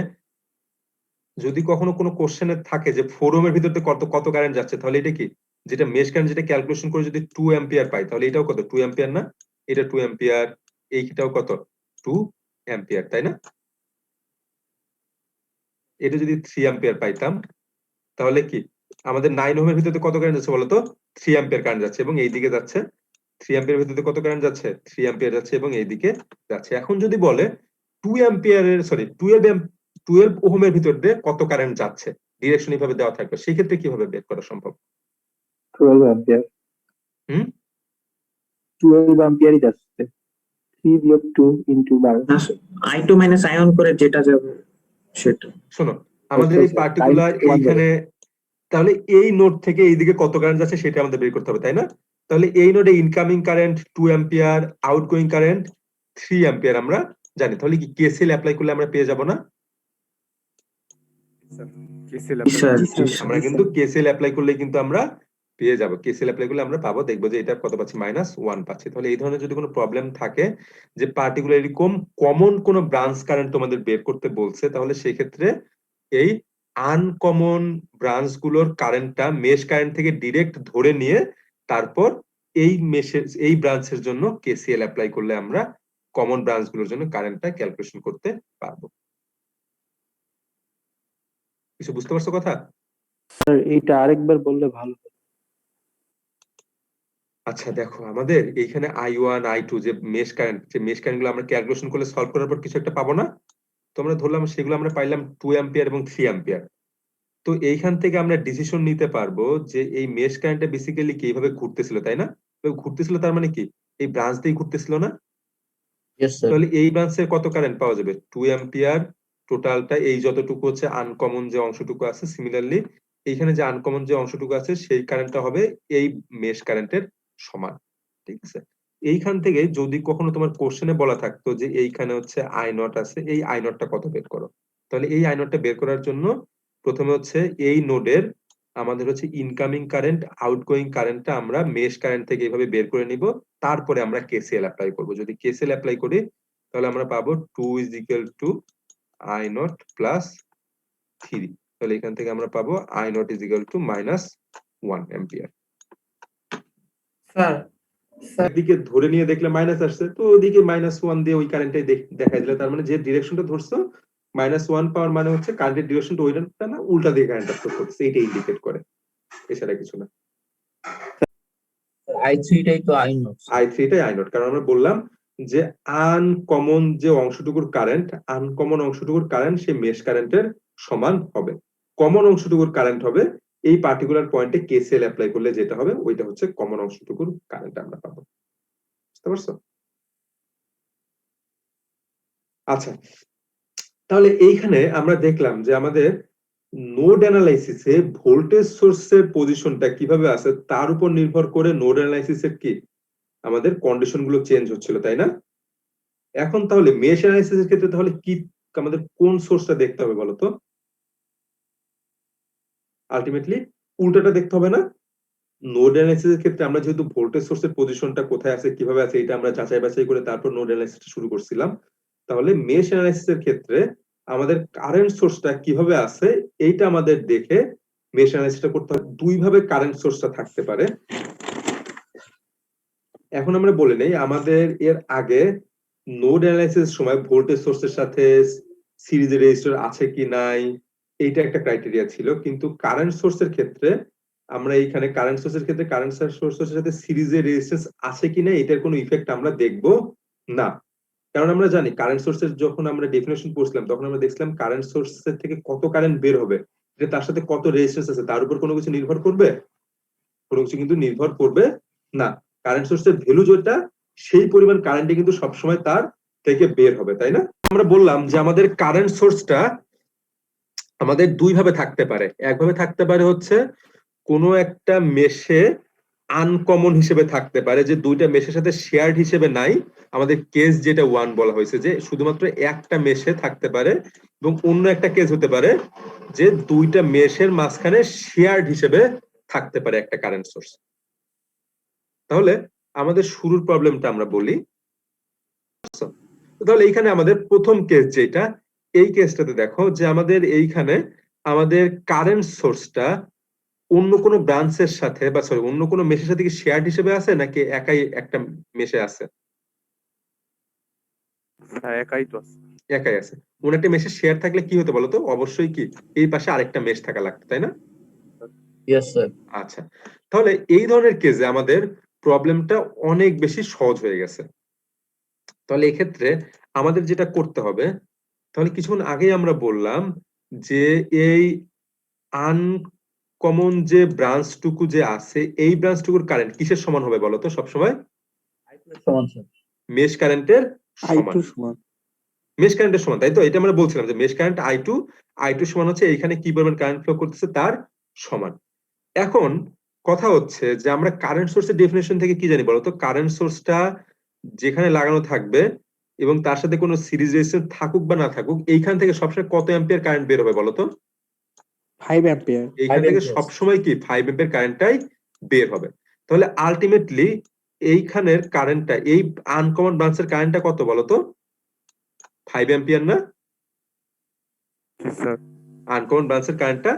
যদি কখনো কোনো কোশ্চেনে থাকে যে 4 ওহমের ভিতর দিয়ে কত কত কারেন্ট যাচ্ছে, তাহলে এটা কি, যেটা মেশ কারেন্ট যেটা ক্যালকুলেশন করে যদি 2 অ্যাম্পিয়ার পাই, তাহলে এটাও কত 2 অ্যাম্পিয়ার না, এটা 2 অ্যাম্পিয়ার, এইটাও কত 2 অ্যাম্পিয়ার, তাই না? এটা যদি 3 অ্যাম্পিয়ার পাইতাম তাহলে কি আমাদের 9 ওহমের ভিতরে কত কারেন্ট যাচ্ছে বলতো, 3 অ্যাম্পিয়ার কারেন্ট যাচ্ছে এবং এই দিকে যাচ্ছে 3 অ্যাম্পিয়ারের ভিতরে কত কারেন্ট যাচ্ছে, 3 অ্যাম্পিয়ার যাচ্ছে এবং এই দিকে যাচ্ছে। এখন যদি বলে 2 অ্যাম্পিয়ারের সরি 12 ওহমের ভিতর দিয়ে কত কারেন্ট যাচ্ছে, ডিরেকশন এইভাবে দেওয়া থাকবে, সেই ক্ষেত্রে কিভাবে বের করা সম্ভব? 12 অ্যাম্পিয়ার। হুম 12 অ্যাম্পিয়ারই যাচ্ছে। 3 বিয়োগ 2 ইনটু 12। i2 মাইনাস i1 করে যেটা যাবে সেটা। শোনো, আমাদের এই পার্টিকুলার এইখানে তাহলে এই নোড থেকে এইদিকে কত কারেন্ট যাচ্ছে সেটা আমাদের বের করতে হবে, তাই না? তাহলে এই নোডে incoming current 2 ampere, outgoing current 3 ampere আমরা জানি। তাহলে কি কেসিএল অ্যাপ্লাই করলে আমরা পেয়ে যাব না? KCL আমরা কিন্তু কেসিএল অ্যাপ্লাই করলে কিন্তু আমরা পেয়ে যাব, কেসিএল অ্যাপ্লাই করলে আমরা পাবো, দেখবো যে এটা কত পাচ্ছি, -1 পাচ্ছি। তাহলে এই ধরনের যদি কোনো প্রবলেম থাকে যে পার্টিকুলার এরকম কমন কোন ব্রাঞ্চ কারেন্ট তোমাদের বের করতে বলছে, তাহলে সেই ক্ষেত্রে এই আনকমন ব্রাঞ্চ গুলোর কারেন্টটা মেশ কারেন্ট থেকে ডিরেক্ট ধরে নিয়ে তারপর এই মেশের এই ব্রাঞ্চের জন্য কেসিএল অ্যাপ্লাই করলে আমরা কমন ব্রাঞ্চ গুলোর জন্য কারেন্টটা ক্যালকুলেশন করতে পারবো। কিছু বুঝতে পারছো কথা? স্যার এইটা আরেকবার বললে ভালো। আচ্ছা দেখো, আমাদের এইখানে i1 i2 যে মেশ কারেন্ট গুলো আমরা ক্যালকুলেশন করলে সলভ করার পর কিছু একটা পাবো না? তো আমরা ধরলাম সেগুলো আমরা পাইলাম 2 অ্যাম্পিয়ার এবং 3 অ্যাম্পিয়ার। তো এইখান থেকে আমরা ডিসিশন নিতে পারবো যে এই মেশ কারেন্টটা বেসিক্যালি কিভাবে ঘুরতেছিল, তাই না? ঘুরতেছিল তার মানে কি, এই ব্রাঞ্চ দিয়ে ঘুরতেছিল না? Yes, sir. তাহলে এই ব্রাঞ্চের কত কারেন্ট পাওয়া যাবে, 2 অ্যাম্পিয়ার টোটালটা, এই যতটুকু হচ্ছে আনকমন যে অংশটুকু আছে, সিমিলারলি এইখানে যে আনকমন যে অংশটুকু আছে সেই কারেন্টটা হবে এই মেশ কারেন্টের সমান, ঠিক আছে? এইখান থেকে যদি কখনো তোমার কোশ্চেনে বলা থাকতো যে এইখানে হচ্ছে i0 আছে, এই i0টা কত বের করো, তাহলে এই i0টা বের করার জন্য প্রথমে হচ্ছে এই নোডের আমাদের হচ্ছে ইনকামিং কারেন্ট আউটগোয়িং কারেন্টটা আমরা মেশ কারেন্ট থেকে এইভাবে বের করে নিব, তারপরে আমরা কেসিএল অ্যাপ্লাই করব। যদি কেসিএল অ্যাপ্লাই করি তাহলে আমরা পাবো 2 is equal to i0 plus 3, তাহলে এখান থেকে আমরা পাবো i0 is equal to -1 ampere. Sir এদিকে ধরে নিয়ে দেখলে মাইনাস আসছে, তো ওদিকে -1 দিয়ে ওই কারেন্টটাই দেখাই দিলে, তার মানে যে ডিরেকশনটা ধরছো -1 পাওয়ার মানে হচ্ছে কারেন্টের ডিরেকশনটা ওইটা না, উল্টা দিকে কারেন্টটা ফ্লো করছে, এইটা ইন্ডিকেট করে, এছাড়া কিছু না। i3 টাই তো i0 i3 টাই i0, কারণ আমরা বললাম যে আনকমন যে অংশটুকুর কারেন্ট সে মেশ কারেন্টের সমান হবে, কমন অংশটুকুর কারেন্ট হবে এই পার্টিকুলার পয়েন্টে কেসিএল অ্যাপ্লাই করলে যেটা হবে ওইটা হচ্ছে কমন অংশটুকুর কারেন্ট আমরা পাবো। বুঝতে পারছো? আচ্ছা, তাহলে এইখানে আমরা দেখলাম যে আমাদের নোড অ্যানালাইসিসে ভোল্টেজ সোর্সের পজিশনটা কিভাবে আছে তার উপর নির্ভর করে নোড অ্যানালাইসিসের কি আমাদের কন্ডিশন গুলো চেঞ্জ হচ্ছিল, তাই না? এখন তাহলে মেশ অ্যানালাইসিসের ক্ষেত্রে তাহলে কি আমাদের কোন সোর্সটা দেখতে হবে বলতো? আলটিমেটলি উল্টাটা দেখতে হবে না? নোড অ্যানালাইসিসের ক্ষেত্রে আমরা যেহেতু ভোল্টেজ সোর্সের পজিশনটা কোথায় আছে কিভাবে আছে এটা আমরা যাচাই বাছাই করে তারপর নোড অ্যানালাইসিসটা শুরু করছিলাম, তাহলে মেশ অ্যানালাইসিসের ক্ষেত্রে আমাদের কারেন্ট সোর্সটা কিভাবে আছে এইটা আমাদের দেখে মেশ অ্যানালাইসিসটা করতে হবে। দুই ভাবে কারেন্ট সোর্সটা থাকতে পারে। এখন আমরা বলে নেই আমাদের এর আগে নোড অ্যানালাইসিসের সময় ভোল্টেজ সোর্সের সাথে সিরিজে রেজিস্টার আছে কি নাই এইটা একটা ক্রাইটেরিয়া ছিল, কিন্তু কারেন্ট সোর্সের ক্ষেত্রে আমরা এইখানে কারেন্ট সোর্সের ক্ষেত্রে কারেন্ট সোর্সের সাথে সিরিজে রেজিস্ট্যান্স আছে কিনা এটার কোনো ইফেক্ট আমরা দেখব না, কারণ আমরা জানি কারেন্ট সোর্সের যখন আমরা ডেফিনেশন পড়ছিলাম তখন আমরা দেখছিলাম কারেন্ট সোর্সের থেকে কত কারেন্ট বের হবে এটা তার সাথে কত রেজিস্ট্যান্স আছে তার উপর কোনো কিছু নির্ভর করবে, কোনো কিছু কিন্তু নির্ভর করবে না। কারেন্ট সোর্সের ভ্যালু যেটা সেই পরিমাণ কারেন্টই কিন্তু সবসময় তার থেকে বের হবে, তাই না? আমরা বললাম যে আমাদের কারেন্ট সোর্সটা আমাদের দুই ভাবে থাকতে পারে, একভাবে থাকতে পারে হচ্ছে কোনো একটা মেশে আনকমন হিসেবে থাকতে পারে, যে দুইটা মেশের সাথে শেয়ার্ড হিসেবে নাই, আমাদের কেস যেটা 1 বলা হয়েছে, যে শুধুমাত্র একটা মেশে থাকতে পারে, এবং অন্য একটা কেস হতে পারে যে দুইটা মেশের মাঝখানে শেয়ার্ড হিসেবে থাকতে পারে একটা কারেন্ট সোর্স। তাহলে আমাদের শুরুর প্রবলেমটা আমরা বলি। তাহলে এইখানে আমাদের প্রথম কেস যেটা, এই কেসটাতে দেখো যে আমাদের এইখানে আমাদের কারেন্ট সোর্সটা অন্য কোনো ব্রাঞ্চের সাথে বা সরি অন্য কোনো মেশের সাথে কি শেয়ার্ড হিসেবে আছে নাকি একাই একটা মেশে আছে? হ্যাঁ, একাই তো আছে। একাই আছে। কোন একটা মেশে শেয়ার থাকলে কি হতো বলতো? অবশ্যই কি এই পাশে আরেকটা মেশ থাকা লাগতো, তাই না? Yes sir. আচ্ছা, তাহলে এই ধরনের কেসে আমাদের প্রবলেমটা অনেক বেশি সহজ হয়ে গেছে। তাহলে এক্ষেত্রে আমাদের যেটা করতে হবে, তাহলে কিছুক্ষণ আগেই আমরা বললাম যে এই আনকমন যে ব্রাঞ্চটুকু যে আছে, এই ব্রাঞ্চটুকুর কারেন্ট কিসের সমান হবে বলতো সবসময়? সমান স্যার। মেশ কারেন্টের সমান। I2 সমান। মেশ কারেন্টের সমান, তাই তো? এটা আমরা বলছিলাম যে মেশ কারেন্ট I2 সমান হচ্ছে এইখানে কি পরিমাণ কারেন্ট ফ্লো করতেছে তার সমান। এখন কথা হচ্ছে যে আমরা কারেন্ট সোর্সের ডেফিনেশন থেকে কি জানি বলতো? কারেন্ট সোর্সটা যেখানে লাগানো থাকবে এবং তার সাথে কোনো সিরিজ রেজিস্ট্যান্স থাকুক বা না থাকুক, এইখান থেকে সবসময় কত অ্যাম্পিয়ার কারেন্ট বের হবে বলতো? 5 অ্যাম্পিয়ার। এইখান 5 থেকে amperes। সবসময় কি 5 অ্যাম্পিয়ার কারেন্টটাই বের হবে। তাহলে আলটিমেটলি এইখানের কারেন্টটা, এই আনকমন ব্রাঞ্চের কারেন্টটা কত বলতো? 5 অ্যাম্পিয়ার না? জি স্যার। আনকমন ব্রাঞ্চের কারেন্টটা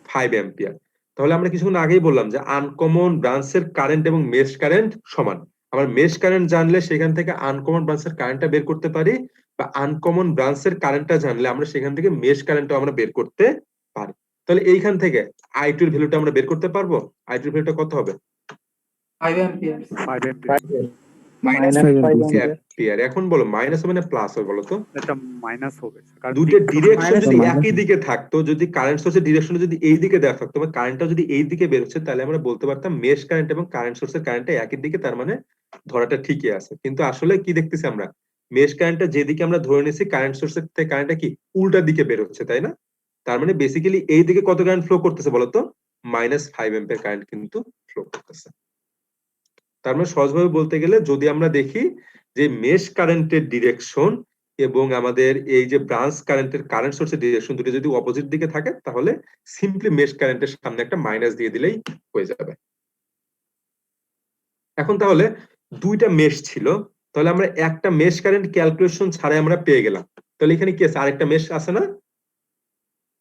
5 অ্যাম্পিয়ার। তাহলে আমরা কিছুক্ষণ আগেই বললাম যে আনকমন ব্রাঞ্চের কারেন্ট এবং মেশ কারেন্ট সমান। আবার মেশ কারেন্ট জানলে সেখান থেকে আনকমন ব্রাঞ্চের কারেন্টটা বের করতে পারি, বা আনকমন ব্রাঞ্চের কারেন্টটা জানলে আমরা সেখান থেকে মেশ কারেন্টটা আমরা বের করতে পারি। তাহলে এইখান থেকে I2 এর ভ্যালুটা আমরা বের করতে পারবো। I2 এর ভ্যালুটা কত হবে? 5 amperes। 5 অ্যাম্পিয়ার। অ্যাম্পিয়ার। এখন বলো মাইনাস হবে না প্লাস হবে বলো তো? এটা মাইনাস হবে স্যার, কারণ দুইটা ডিরেকশন minus যদি হবে। একই দিকে থাকতো, যদি কারেন্ট সোর্সের ডিরেকশন যদি এই দিকে দেওয়া থাকতো বা কারেন্টটা যদি এই দিকে বের হচ্ছে, তাহলে আমরা বলতে পারতাম মেশ কারেন্ট এবং কারেন্ট সোর্সের কারেন্টটা একই দিকে, তার মানে ধরাটা ঠিকই আছে। কিন্তু আসলে কি দেখতেছি আমরা? মেশ কারেন্টটা যেদিকে আমরা ধরে নিয়েছি, কারেন্ট সোর্সের থেকে কারেন্টটা কি উল্টা দিকে বের হচ্ছে, তাই না? তার মানে বেসিক্যালি এই দিকে কত কারেন্ট ফ্লো করতেছে বলতো? -5 অ্যাম্পিয়ার কারেন্ট কিন্তু ফ্লো করতেছে। তার মানে সহজভাবে বলতে গেলে যদি আমরা দেখি যে মেশ কারেন্টের ডিরেকশন এবং আমাদের এই যে ব্রাঞ্চ কারেন্টের কারেন্ট সোর্সের ডিরেকশন দুটো যদি অপোজিট দিকে থাকে, তাহলে সিম্পলি মেশ কারেন্টের সামনে একটা মাইনাস দিয়ে দিলেই হয়ে যাবে। এখন তাহলে দুইটা মেশ ছিল, তাহলে আমরা একটা মেশ কারেন্ট ক্যালকুলেশন ছাড়াই আমরা পেয়ে গেলাম। তাহলে এখানে কি আছে? আরেকটা মেশ আছে না?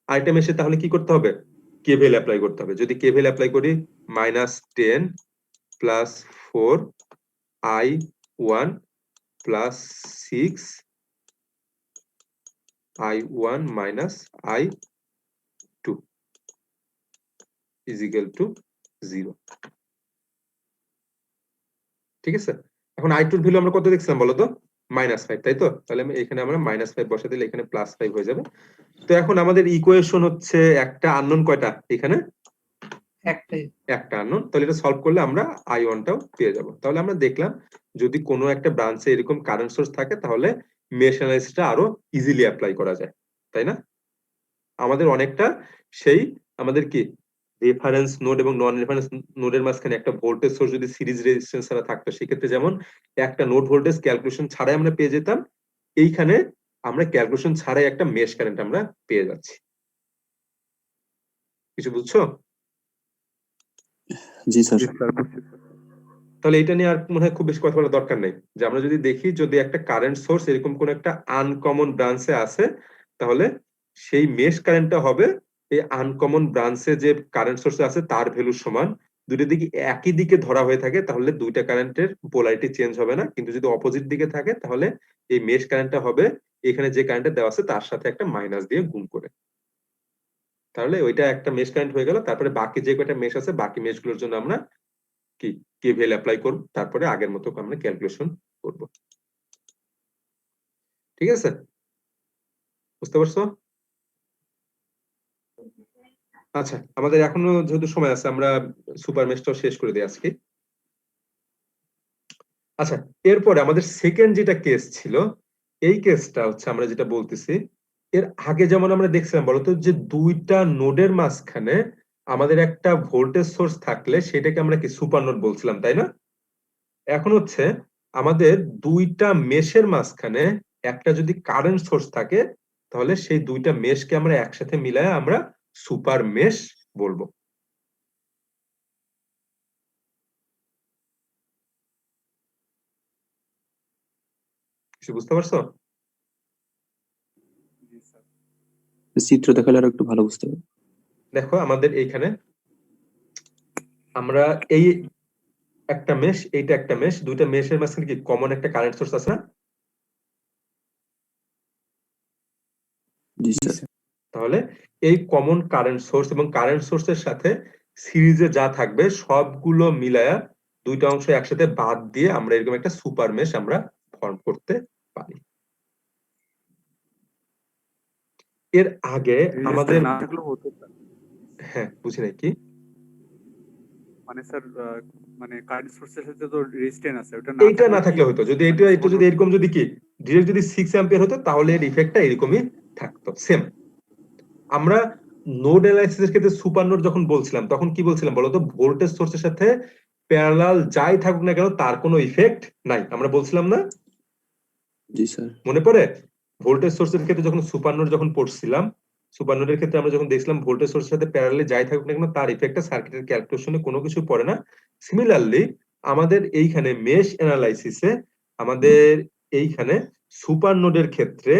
আরেকটা মেশে তাহলে কি করতে হবে? কেভিএল অ্যাপ্লাই করতে হবে। যদি কেভিএল অ্যাপ্লাই করি, -10 + 4 I1 + 6 I1 - I2 = 0। ঠিক আছে? এখন I2 এর ভ্যালু আমরা কত দেখছিলাম বলতো? -5, তাই তো? তাহলে এখানে আমরা -5 বসা দিলে এখানে +5 হয়ে যাবে। তো এখন আমাদের ইকুয়েশন হচ্ছে একটা আননোন কয়টা এখানে? একটাই। একটা আননোন। তাহলে এটা সলভ করলে আমরা I1 টাও পেয়ে যাব। তাহলে আমরা দেখলাম যদি কোনো একটা ব্রাঞ্চে এরকম কারেন্ট সোর্স থাকে, তাহলে মেশ অ্যানালাইসিসটা আরো ইজিলি অ্যাপ্লাই করা যায়, তাই না? আমাদের অনেকটা সেই আমাদের কি রেফারেন্স নোড এবং নন রেফারেন্স নোডের মাঝখানে একটা ভোল্টেজ সোর্স যদি সিরিজ রেজিস্ট্যান্স ছাড়া থাকতো, সেক্ষেত্রে যেমন একটা নোড ভোল্টেজ ক্যালকুলেশন ছাড়াই আমরা পেয়ে যেতাম, এইখানে আমরা ক্যালকুলেশন ছাড়াই একটা মেশ কারেন্ট আমরা পেয়ে যাচ্ছি। কিছু বুঝছো? জি স্যার। জি স্যার, বুঝছি স্যার। তাহলে এটা নিয়ে আর মনে হয় খুব বেশি কথা বলার দরকার নেই। যে আমরা যদি দেখি যদি একটা কারেন্ট সোর্স এরকম কোন একটা আনকমন ব্রাঞ্চে আছে, তাহলে সেই মেশ কারেন্টটা হবে এই আনকমন ব্রাঞ্চে যে কারেন্ট সোর্স আছে তার ভ্যালু সমান। দুটো দিকে একই দিকে ধরা হয়ে থাকে, তাহলে দুইটা কারেন্টের পোলারিটি চেঞ্জ হবে না। কিন্তু যদি অপোজিট দিকে থাকে, তাহলে এই মেশ কারেন্টটা হবে এখানে যে কারেন্টটা দেওয়া আছে তার সাথে একটা মাইনাস দিয়ে গুণ করে। তাহলে ওইটা একটা মেশ কারেন্ট হয়ে গেল। তারপরে বাকি যে কয়টা মেশ আছে, বাকি মেশগুলোর জন্য আমরা কি কেভিএল অ্যাপ্লাই করব, তারপরে আগের মতো আমরা ক্যালকুলেশন করব। ঠিক আছে? বুঝতে পারছো? আচ্ছা, আমাদের এখনো যেহেতু সময় আছে, আমরা সুপার মেশটাও শেষ করে দিই আজকে। আচ্ছা, এরপরে আমাদের সেকেন্ড যেটা কেস ছিল, এই কেসটা হচ্ছে আমরা যেটা বলতেছি, এর আগে যেমন আমরা দেখছিলাম বলতো যে দুইটা নোডের মাঝখানে আমাদের একটা ভোল্টেজ সোর্স থাকলে সেটাকে আমরা কি সুপার নোড বলছিলাম, তাই না? এখন হচ্ছে আমাদের দুইটা মেশের মাঝখানে একটা যদি কারেন্ট সোর্স থাকে তাহলে সেই দুইটা মেশকে আমরা একসাথে মিলায় আমরা সুপার মেশ বলবো। কিছু বুঝতে পারছো? জি স্যার। চিত্র দেখালে আর একটু ভালো বুঝতে হবে। দেখো আমাদের এইখানে আমরা এই একটা মেশ, এইটা একটা মেশ, দুইটা মেশের মাঝখানে কি কমন একটা কারেন্ট সোর্স আছে না? জি স্যার। তাহলে এই কমন কারেন্ট সোর্স এবং কারেন্ট সোর্সের সাথে সিরিজে যা থাকবে সবগুলো মিলায়া দুইটা অংশ একসাথে বাদ দিয়ে আমরা এরকম একটা সুপার মেশ আমরা ফর্ম করতে পারি। এর আগে আমাদের না থাকলেও হতো স্যার। হ্যাঁ বুঝি নাই কি মানে স্যার মানে কারেন্ট সোর্সের সাথে তো রেজিস্ট্যান্স আছে, ওটা এইটা না থাকলে হতো, যদি এটা এটা যদি এরকম যদি কি ডিরেক্ট যদি 6 অ্যাম্পিয়ার হতো তাহলে এর ইফেক্টটা এরকমই থাকতো সেম। আমরা নোড অ্যানালাইসিসের ক্ষেত্রে সুপার নোড যখন বলছিলাম তখন কি বলছিলাম বলতো, ভোল্টেজ সোর্সের সাথে প্যারালাল যাই থাকুক না কেন তার কোনো ইফেক্ট নাই, আমরা বলছিলাম না? জি স্যার। মনে পড়ে ভোল্টেজ সোর্সের ক্ষেত্রে যখন সুপার নোড যখন পড়ছিলাম, সুপার নোডের ক্ষেত্রে আমরা যখন দেখলাম ভোল্টেজ সোর্সের সাথে প্যারালালে যাই থাকুক না কেন তার ইফেক্টটা সার্কিটের ক্যালকুলেশনে কোনো কিছু পড়ে না। সিমিলারলি আমাদের এইখানে মেশ অ্যানালাইসিসে আমাদের এইখানে সুপার নোডের ক্ষেত্রে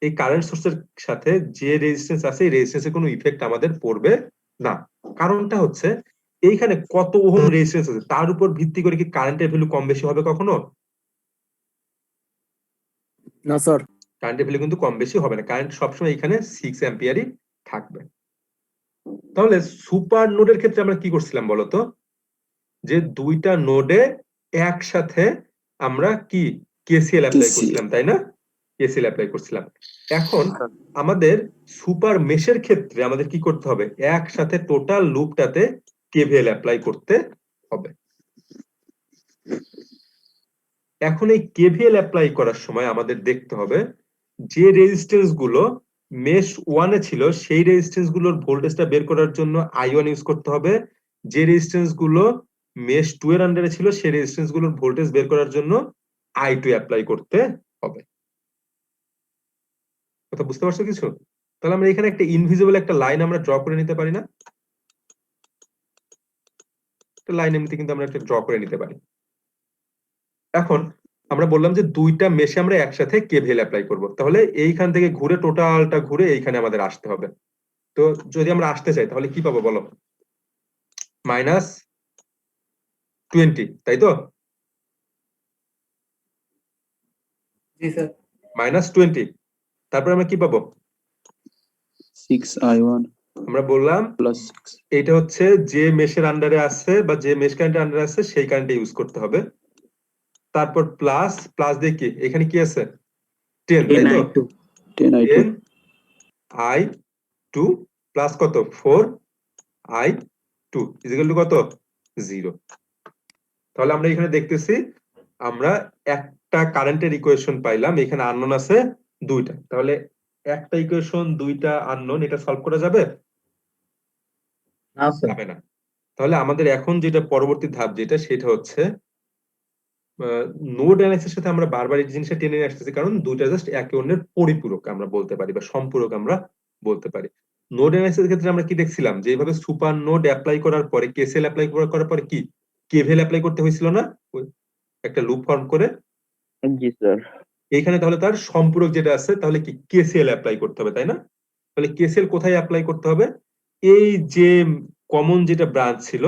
এই কারেন্ট সোর্সের সাথে যে রেজিস্ট্যান্স আছে এই রেজিস্ট্যান্সের কোনো ইফেক্ট আমাদের পড়বে না। কারণটা হচ্ছে এইখানে কত ওহম রেজিস্ট্যান্স আছে তার উপর ভিত্তি করে কি কারেন্টের ভ্যালু কম বেশি হবে কখনো? না স্যার। কারেন্টের ভ্যালু কিন্তু কম বেশি হবে না, কারেন্ট সবসময় এখানে 6 অ্যাম্পিয়ারই থাকবে। তাহলে সুপার নোডের ক্ষেত্রে আমরা কি করছিলাম বলতো, যে দুইটা নোডে একসাথে আমরা কি কেসিএল অ্যাপ্লাই করছিলাম, তাই না? কেসিএল অ্যাপ্লাই করছিলাম। এখন আমাদের সুপার মেশের ক্ষেত্রে আমাদের কি করতে হবে, একসাথে টোটাল লুপটাতে কেভিএল অ্যাপ্লাই করতে হবে। এখন এই কেভিএল অ্যাপ্লাই করার সময় আমাদের দেখতে হবে যে রেজিস্ট্যান্স গুলো মেশ 1 এ ছিল সেই রেজিস্ট্যান্স গুলোর ভোল্টেজটা বের করার জন্য I1 ইউজ করতে হবে, যে রেজিস্ট্যান্স গুলো মেশ 2 এর আন্ডারে ছিল সেই রেজিস্ট্যান্স গুলোর ভোল্টেজ বের করার জন্য I2 অ্যাপ্লাই করতে হবে। কথা বুঝতে পারছো কিছু? তাহলে আমরা এখানে একটা ইনভিজিবল একটা লাইন আমরা ড্র করে নিতে পারি না? একটা লাইন এমনিতে কিন্তু আমরা একটা ড্র করে নিতে পারি। এখন আমরা বললাম যে দুইটা মেশে আমরা একসাথে কেভিএল অ্যাপ্লাই করব, তাহলে এইখান থেকে ঘুরে টোটালটা ঘুরে এইখানে আমাদের আসতে হবে। তো যদি আমরা আসতে চাই তাহলে কি পাবো বলো, -20, তাই তো? জি স্যার। -20, তারপর আমরা কি পাবো? 6I1 আমরা বললাম প্লাস 6। এটা হচ্ছে যে মেশের আন্ডারে আছে বা যে মেশ কারেন্টের আন্ডারে আছে সেই কারেন্টে ইউজ করতে হবে। তারপর প্লাস প্লাস দিয়ে কি এখানে কি আছে 10, তাই তো? 10I2 প্লাস কত 4I2 ইকুয়াল টু কত 0। তাহলে আমরা এখানে দেখতেছি আমরা একটা কারেন্টের ইকুয়েশন পাইলাম, এখানে আননোন আছে দুইটা, তাহলে একটা ইকুয়েশন দুইটা আননোন, এটা সলভ করা যাবে? না স্যার। যাবে না। তাহলে আমাদের এখন যেটা পরবর্তী ধাপ যেটা সেটা হচ্ছে নোড অ্যানালাইসিসের সাথে আমরা বারবার এই জিনিসটা টেনে নিয়ে আসতেছি কারণ দুইটা জাস্ট একে অন্যের পরিপূরক আমরা বলতে পারি বা সম্পূরক আমরা বলতে পারি। নোড অ্যানালাইসিসের ক্ষেত্রে আমরা কি দেখছিলাম যে এইভাবে সুপার নোড অ্যাপ্লাই করার পরে কেসিএল অ্যাপ্লাই করার পরে কি কেভিএল অ্যাপ্লাই করতে হয়েছিল না, একটা লুপ ফর্ম করে? জি স্যার। এইখানে তাহলে তার সম্পূরক যেটা আছে তাহলে কি কেসিএল অ্যাপ্লাই করতে হবে, তাই না? তাহলে কেসিএল কোথায় অ্যাপ্লাই করতে হবে? এই যে কমন যেটা ব্রাঞ্চ ছিল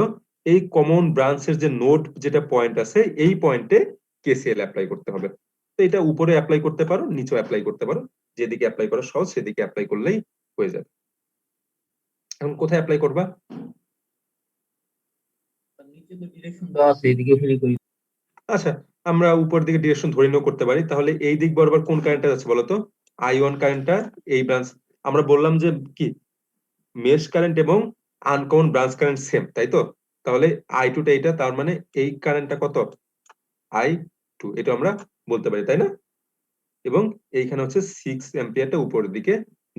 এই কমন ব্রাঞ্চের যে নোড যেটা পয়েন্ট আছে এই পয়েন্টে কেসিএল অ্যাপ্লাই করতে হবে। তো এটা উপরে অ্যাপ্লাই করতে পারো, নিচেও অ্যাপ্লাই করতে পারো, যেদিকে অ্যাপ্লাই করা সহজ সেদিকে অ্যাপ্লাই করলেই হয়ে যাবে। এখন কোথায় অ্যাপ্লাই করবা? নিচে তো ডিরেকশন দেওয়া আছে, এদিকে ফেলে করি। আচ্ছা আমরা উপর দিকে ডিরেকশন ধরে নিয়েও করতে পারি। তাহলে এই দিক বরাবর কোন কারেন্টটা যাচ্ছে বলতো? I1 কারেন্টটা এই ব্রাঞ্চ, আমরা বললাম যে কি মেশ কারেন্ট এবং আনকমন ব্রাঞ্চ কারেন্ট সেম, তাই তো? তাহলে I2 টা এটা, তার মানে এই কারেন্টটা কত I2, এটা আমরা বলতে পারি, তাই না? এবং এইখানে হচ্ছে 6 অ্যাম্পিয়ারটা উপরের দিকে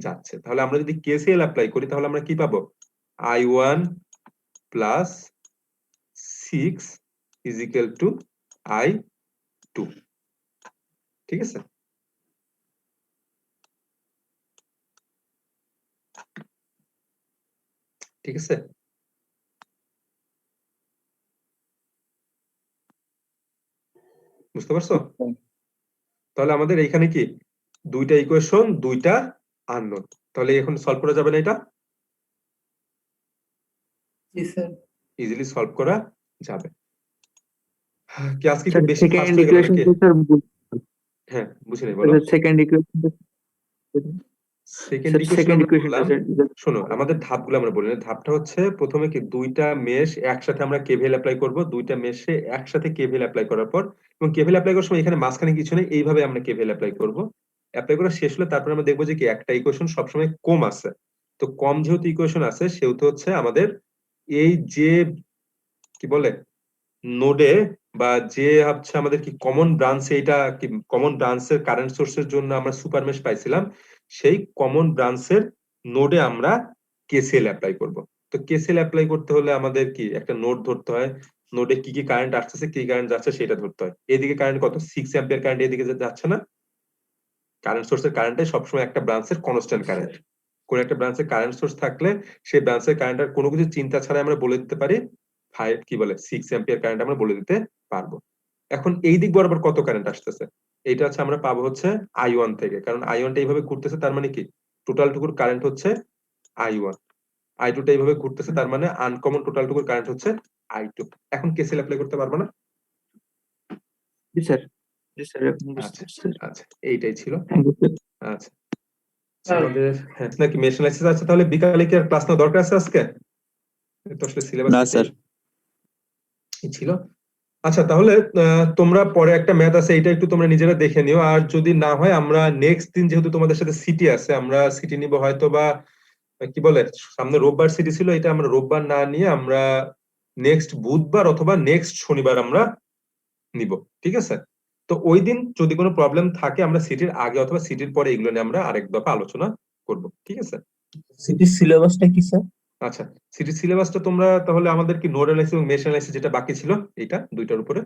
যাচ্ছে। তাহলে আমরা যদি কেসিএল অ্যাপ্লাই করি তাহলে আমরা কি পাবো? I1 plus 6 is equal to I2, ঠিক আছে? ঠিক আছে, বুঝতে পারছো? তাহলে আমাদের এখানে কি দুইটা ইকুয়েশন, দুইটা আননোন, তাহলে এখন সলভ করা যাবে না? এটা জি স্যার। ইজিলি সলভ করা যাবে। কি আজকে একটু স্যার বেশি সেকেন্ড ফাস্ট হয়ে গেল ইকুয়েশন নাকি? স্যার, হ্যাঁ, বুঝে নেই, বলো। Second equation second sir, equation second আমরা ইকুয়েশন বললাম, শোনো আমাদের ধাপগুলো আমরা বলি না। ধাপটা হচ্ছে প্রথমে কি দুইটা মেশ একসাথে আমরা কেভিএল অ্যাপ্লাই করব, দুইটা মেশে একসাথে কেভিএল অ্যাপ্লাই করার পর, এবং কেভিএল অ্যাপ্লাই করার সময় এখানে মাঝখানে কিছু নেই, এইভাবে আমরা কেভিএল অ্যাপ্লাই করব। অ্যাপ্লাই করা শেষ হলে তারপর আমরা দেখবো যে কি একটা ইকুয়েশন সবসময় কম আছে। তো কম যেহেতু ইকুয়েশন আছে সেহেতু হচ্ছে আমাদের এই যে কি বলে নোডে বা যে হচ্ছে আমাদের কি কমন ব্রাঞ্চে, এটা কি কমন ব্রাঞ্চের কারেন্ট সোর্সের জন্য আমরা সুপার মেশ পাইছিলাম, সেই কমন ব্রাঞ্চের নোডে আমরা কেসিএল অ্যাপ্লাই করব। তো কেসিএল অ্যাপ্লাই করতে হলে আমাদের কি একটা নোড ধরতে হয়, নোডে কি কি কারেন্ট আসছে, কি কারেন্ট যাচ্ছে সেটা ধরতে হয়। এদিকে কারেন্ট কত, 6 অ্যাম্পিয়ার কারেন্ট এদিকে যাচ্ছে না? কারেন্ট সোর্সের কারেন্টে সবসময় একটা ব্রাঞ্চের কনস্ট্যান্ট কারেন্ট। কোন একটা ব্রাঞ্চের কারেন্ট সোর্স থাকলে সেই ব্রাঞ্চের কারেন্টের কোনো কিছু চিন্তা ছাড়াই আমরা বলে দিতে পারি 6 অ্যাম্পিয়ার কারেন্ট আমরা বলে দিতে পারবো। এখন এই দিক বরাবর কত কারেন্ট আসতেছে, এটা হচ্ছে আমরা পাবো হচ্ছে I1 থেকে, কারণ I1 টা এইভাবে ঘুরতেছে, তার মানে কি টোটাল টুকুর কারেন্ট হচ্ছে I1, I2 টা এইভাবে ঘুরতেছে, তার মানে আনকমন টোটাল টুকুর কারেন্ট হচ্ছে I2। এখন কেসিএল অ্যাপ্লাই করতে পারবো না? জি স্যার, জি স্যার, এখন বুঝতে আচ্ছা পারছি। আচ্ছা, এইটাই ছিল। Thank you sir. আচ্ছা, আমাদের নাকি মেশ অ্যানালাইসিস আছে, তাহলে বিকালে কি আর ক্লাস নেওয়ার দরকার আছে আজকে? তো আসলে সিলেবাস না স্যার। ছিল। আচ্ছা, তাহলে তোমরা পরে একটা ম্যাথ আছে, এটা একটু তোমরা নিজেরা দেখে নিও, আর যদি না হয় আমরা নেক্সট দিন, যেহেতু তোমাদের সাথে সিটি আছে, আমরা সিটি নিব হয়তো বা কি বলে, সামনে রোববার সিটি ছিল, এটা আমরা রোববার না নিয়ে আমরা নেক্সট বুধবার অথবা নেক্সট শনিবার আমরা নিব, ঠিক আছে? তো ওই দিন যদি কোনো প্রবলেম থাকে আমরা সিটির আগে অথবা সিটির পরে এগুলো নিয়ে আমরা আরেক দফা আলোচনা করব, ঠিক আছে? সিটির সিলেবাসটা কি স্যার? আচ্ছা, সিটির সিলেবাসটা তোমরা তাহলে আমাদের কি নোড অ্যানালাইসিস এবং মেশ অ্যানালাইসিস যেটা বাকি ছিল, এইটা দুইটার উপরে।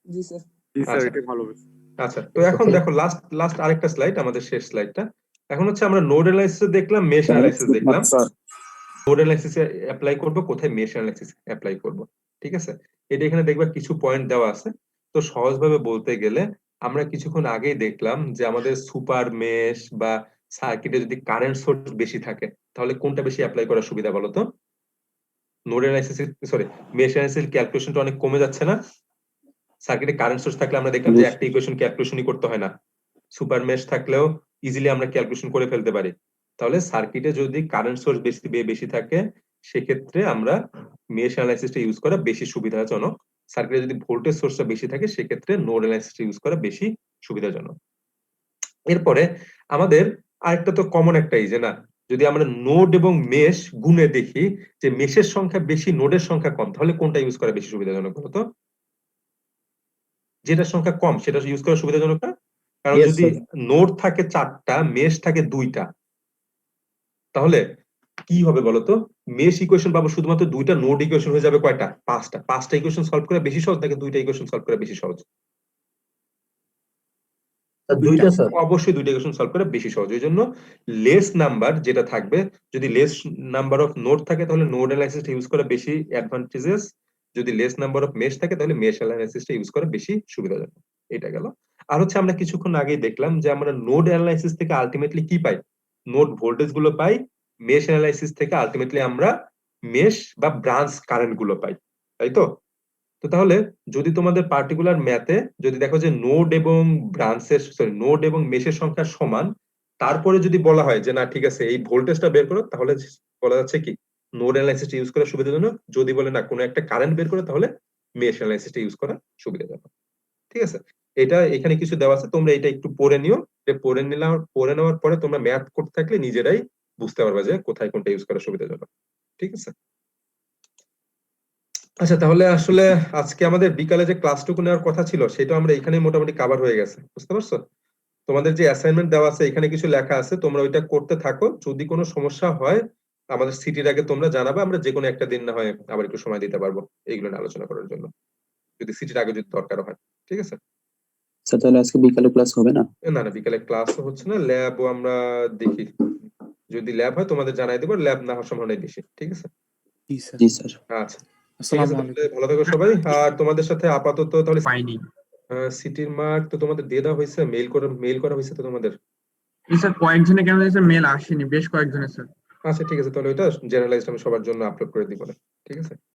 জি স্যার, আচ্ছা। এটা ভালো হবে। আচ্ছা, তো এখন দেখো লাস্ট আরেকটা স্লাইড, আমাদের শেষ স্লাইডটা। এখন হচ্ছে আমরা নোড অ্যানালাইসিস দেখলাম, মেশ অ্যানালাইসিস দেখলাম। নোড অ্যানালাইসিস অ্যাপ্লাই করব, কোথায় মেশ অ্যানালাইসিস অ্যাপ্লাই করব, ঠিক আছে? এটা এখানে দেখবা কিছু পয়েন্ট দেওয়া আছে। তো সহজভাবে বলতে গেলে আমরা কিছুক্ষণ আগেই দেখলাম যে আমাদের সুপার মেশ বা সার্কিটে যদি কারেন্ট সোর্স বেশি থাকে তাহলে কোনটা বেশি অ্যাপ্লাই করার সুবিধা বলো তো? Node analysis, sorry, mesh analysis ক্যালকুলেশনটা অনেক কমে যাচ্ছে না? সার্কিটে কারেন্ট সোর্স থাকলে আমরা দেখলাম যে একটা ইকুয়েশন ক্যালকুলেশনই করতে হয় না, সুপার মেশ থাকলেও ইজিলি আমরা ক্যালকুলেশন করে ফেলতে পারি। তাহলে সার্কিটে যদি কারেন্ট সোর্স বেশি থাকে সেক্ষেত্রে আমরা মেশ অ্যানালাইসিসটা ইউজ করা বেশি সুবিধাজনক। সার্কিটে যদি ভোল্টেজ সোর্সটা বেশি থাকে সেক্ষেত্রে নোড অ্যানালাইসিসটা ইউজ করা বেশি সুবিধাজনক। এরপরে আমাদের আরেকটা তো কমন একটাই যে না, যদি আমরা নোড এবং মেশ গুণে দেখি যে মেশের সংখ্যা বেশি নোডের সংখ্যা কম, তাহলে কোনটা ইউজ করা বেশি সুবিধাজনক বলতো? যেটার সংখ্যা কম সেটা ইউজ করা সুবিধাজনক না? কারণ Yes, যদি sir. নোড থাকে 4টা, মেশ থাকে 2টা, তাহলে কি হবে বলতো? মেশ ইকুয়েশন পাবো শুধুমাত্র 2টা, নোড ইকুয়েশন হয়ে যাবে কয়টা? 5টা। 5টা ইকুয়েশন সলভ করা বেশি সহজ নাকি 2টা ইকুয়েশন সলভ করা বেশি সহজ? দুইটা স্যার। অবশ্যই 2টা ইকুয়েশন সলভ করা বেশি সহজ। এই জন্য লেস নাম্বার যেটা থাকবে, যদি লেস নাম্বার অফ নোড থাকে তাহলে নোড অ্যানালাইসিসটা ইউজ করা বেশি অ্যাডভান্টেজেস, যদি লেস নাম্বার অফ মেশ থাকে তাহলে মেশ অ্যানালাইসিসটা ইউজ করা বেশি সুবিধাজনক। এটা গেল। আর হচ্ছে আমরা কিছুক্ষণ আগেই দেখলাম যে আমরা নোড অ্যানালাইসিস থেকে আলটিমেটলি কি পাই? নোড ভোল্টেজ গুলো পাই। মেশ অ্যানালাইসিস থেকে আলটিমেটলি আমরা মেশ বা ব্রাঞ্চ কারেন্ট গুলো পাই, তাই তো? তো তাহলে যদি তোমাদের পার্টিকুলার ম্যাথে যদি দেখো যে নোড এবং ব্রাঞ্চের, সরি, নোড এবং মেশের সংখ্যা সমান, তারপরে যদি বলা হয় যে না ঠিক আছে এই ভোল্টেজটা বের করো, তাহলে বলা যাচ্ছে কি নোড অ্যানালাইসিসটা ইউজ করা সুবিধাজনক। যদি বলে না কোনো একটা কারেন্ট বের করো, তাহলে মেশ অ্যানালাইসিসটা ইউজ করা সুবিধাজনক, ঠিক আছে? এটা এখানে কিছু দেওয়া আছে, তোমরা এটা একটু পড়ে নিও। পড়ে নেওয়ার পরে তোমরা ম্যাথ করতে থাকলে নিজেরাই বুঝতে পারবে যে কোথায় কোনটা ইউজ করা সুবিধাজনক, ঠিক আছে? আচ্ছা, তাহলে আসলে আজকে আমাদের বিকালে যে ক্লাসটুকু নেওয়ার কথা ছিল সেটা আমরা এখানে মোটামুটি কভার হয়ে গেছে, বুঝতে পারছো? তোমাদের যে অ্যাসাইনমেন্ট দেওয়া আছে এখানে কিছু লেখা আছে, তোমরা ওইটা করতে থাকো। যদি কোনো সমস্যা হয় আমাদের সিটির আগে তোমরা জানাবে, আমরা যে কোনো একটা দিন না হয় আবার একটু সময় দিতে পারবো এইগুলো নিয়ে আলোচনা করার জন্য, যদি সিটির আগে যদি দরকার হয়। ঠিক আছে? স্যার তাহলে আজকে বিকালে ক্লাস হবে না? না না, বিকালে ক্লাসও হচ্ছে না, ল্যাবও আমরা দেখি, যদি ল্যাব হয় তোমাদের জানাই দেবো, ল্যাব না হওয়ার সম্ভাবনাই বেশি। ঠিক আছে? জি স্যার। আচ্ছা ঠিক আছে, তাহলে ভালো থাকো সবাই। আর তোমাদের সাথে আপাতত তাহলে পাইনি। সিটির মার্ক তো তোমাদের দিয়ে দেওয়া হয়েছে, মেইল করা হয়েছে তো তোমাদের? স্যার কয়েকজনে কেন স্যার মেল আসেনি, বেশ কয়েকজনের স্যার। আচ্ছা ঠিক আছে, তাহলে ওইটা জেনারেলাইজড আমি সবার জন্য আপলোড করে দিব না। ঠিক আছে?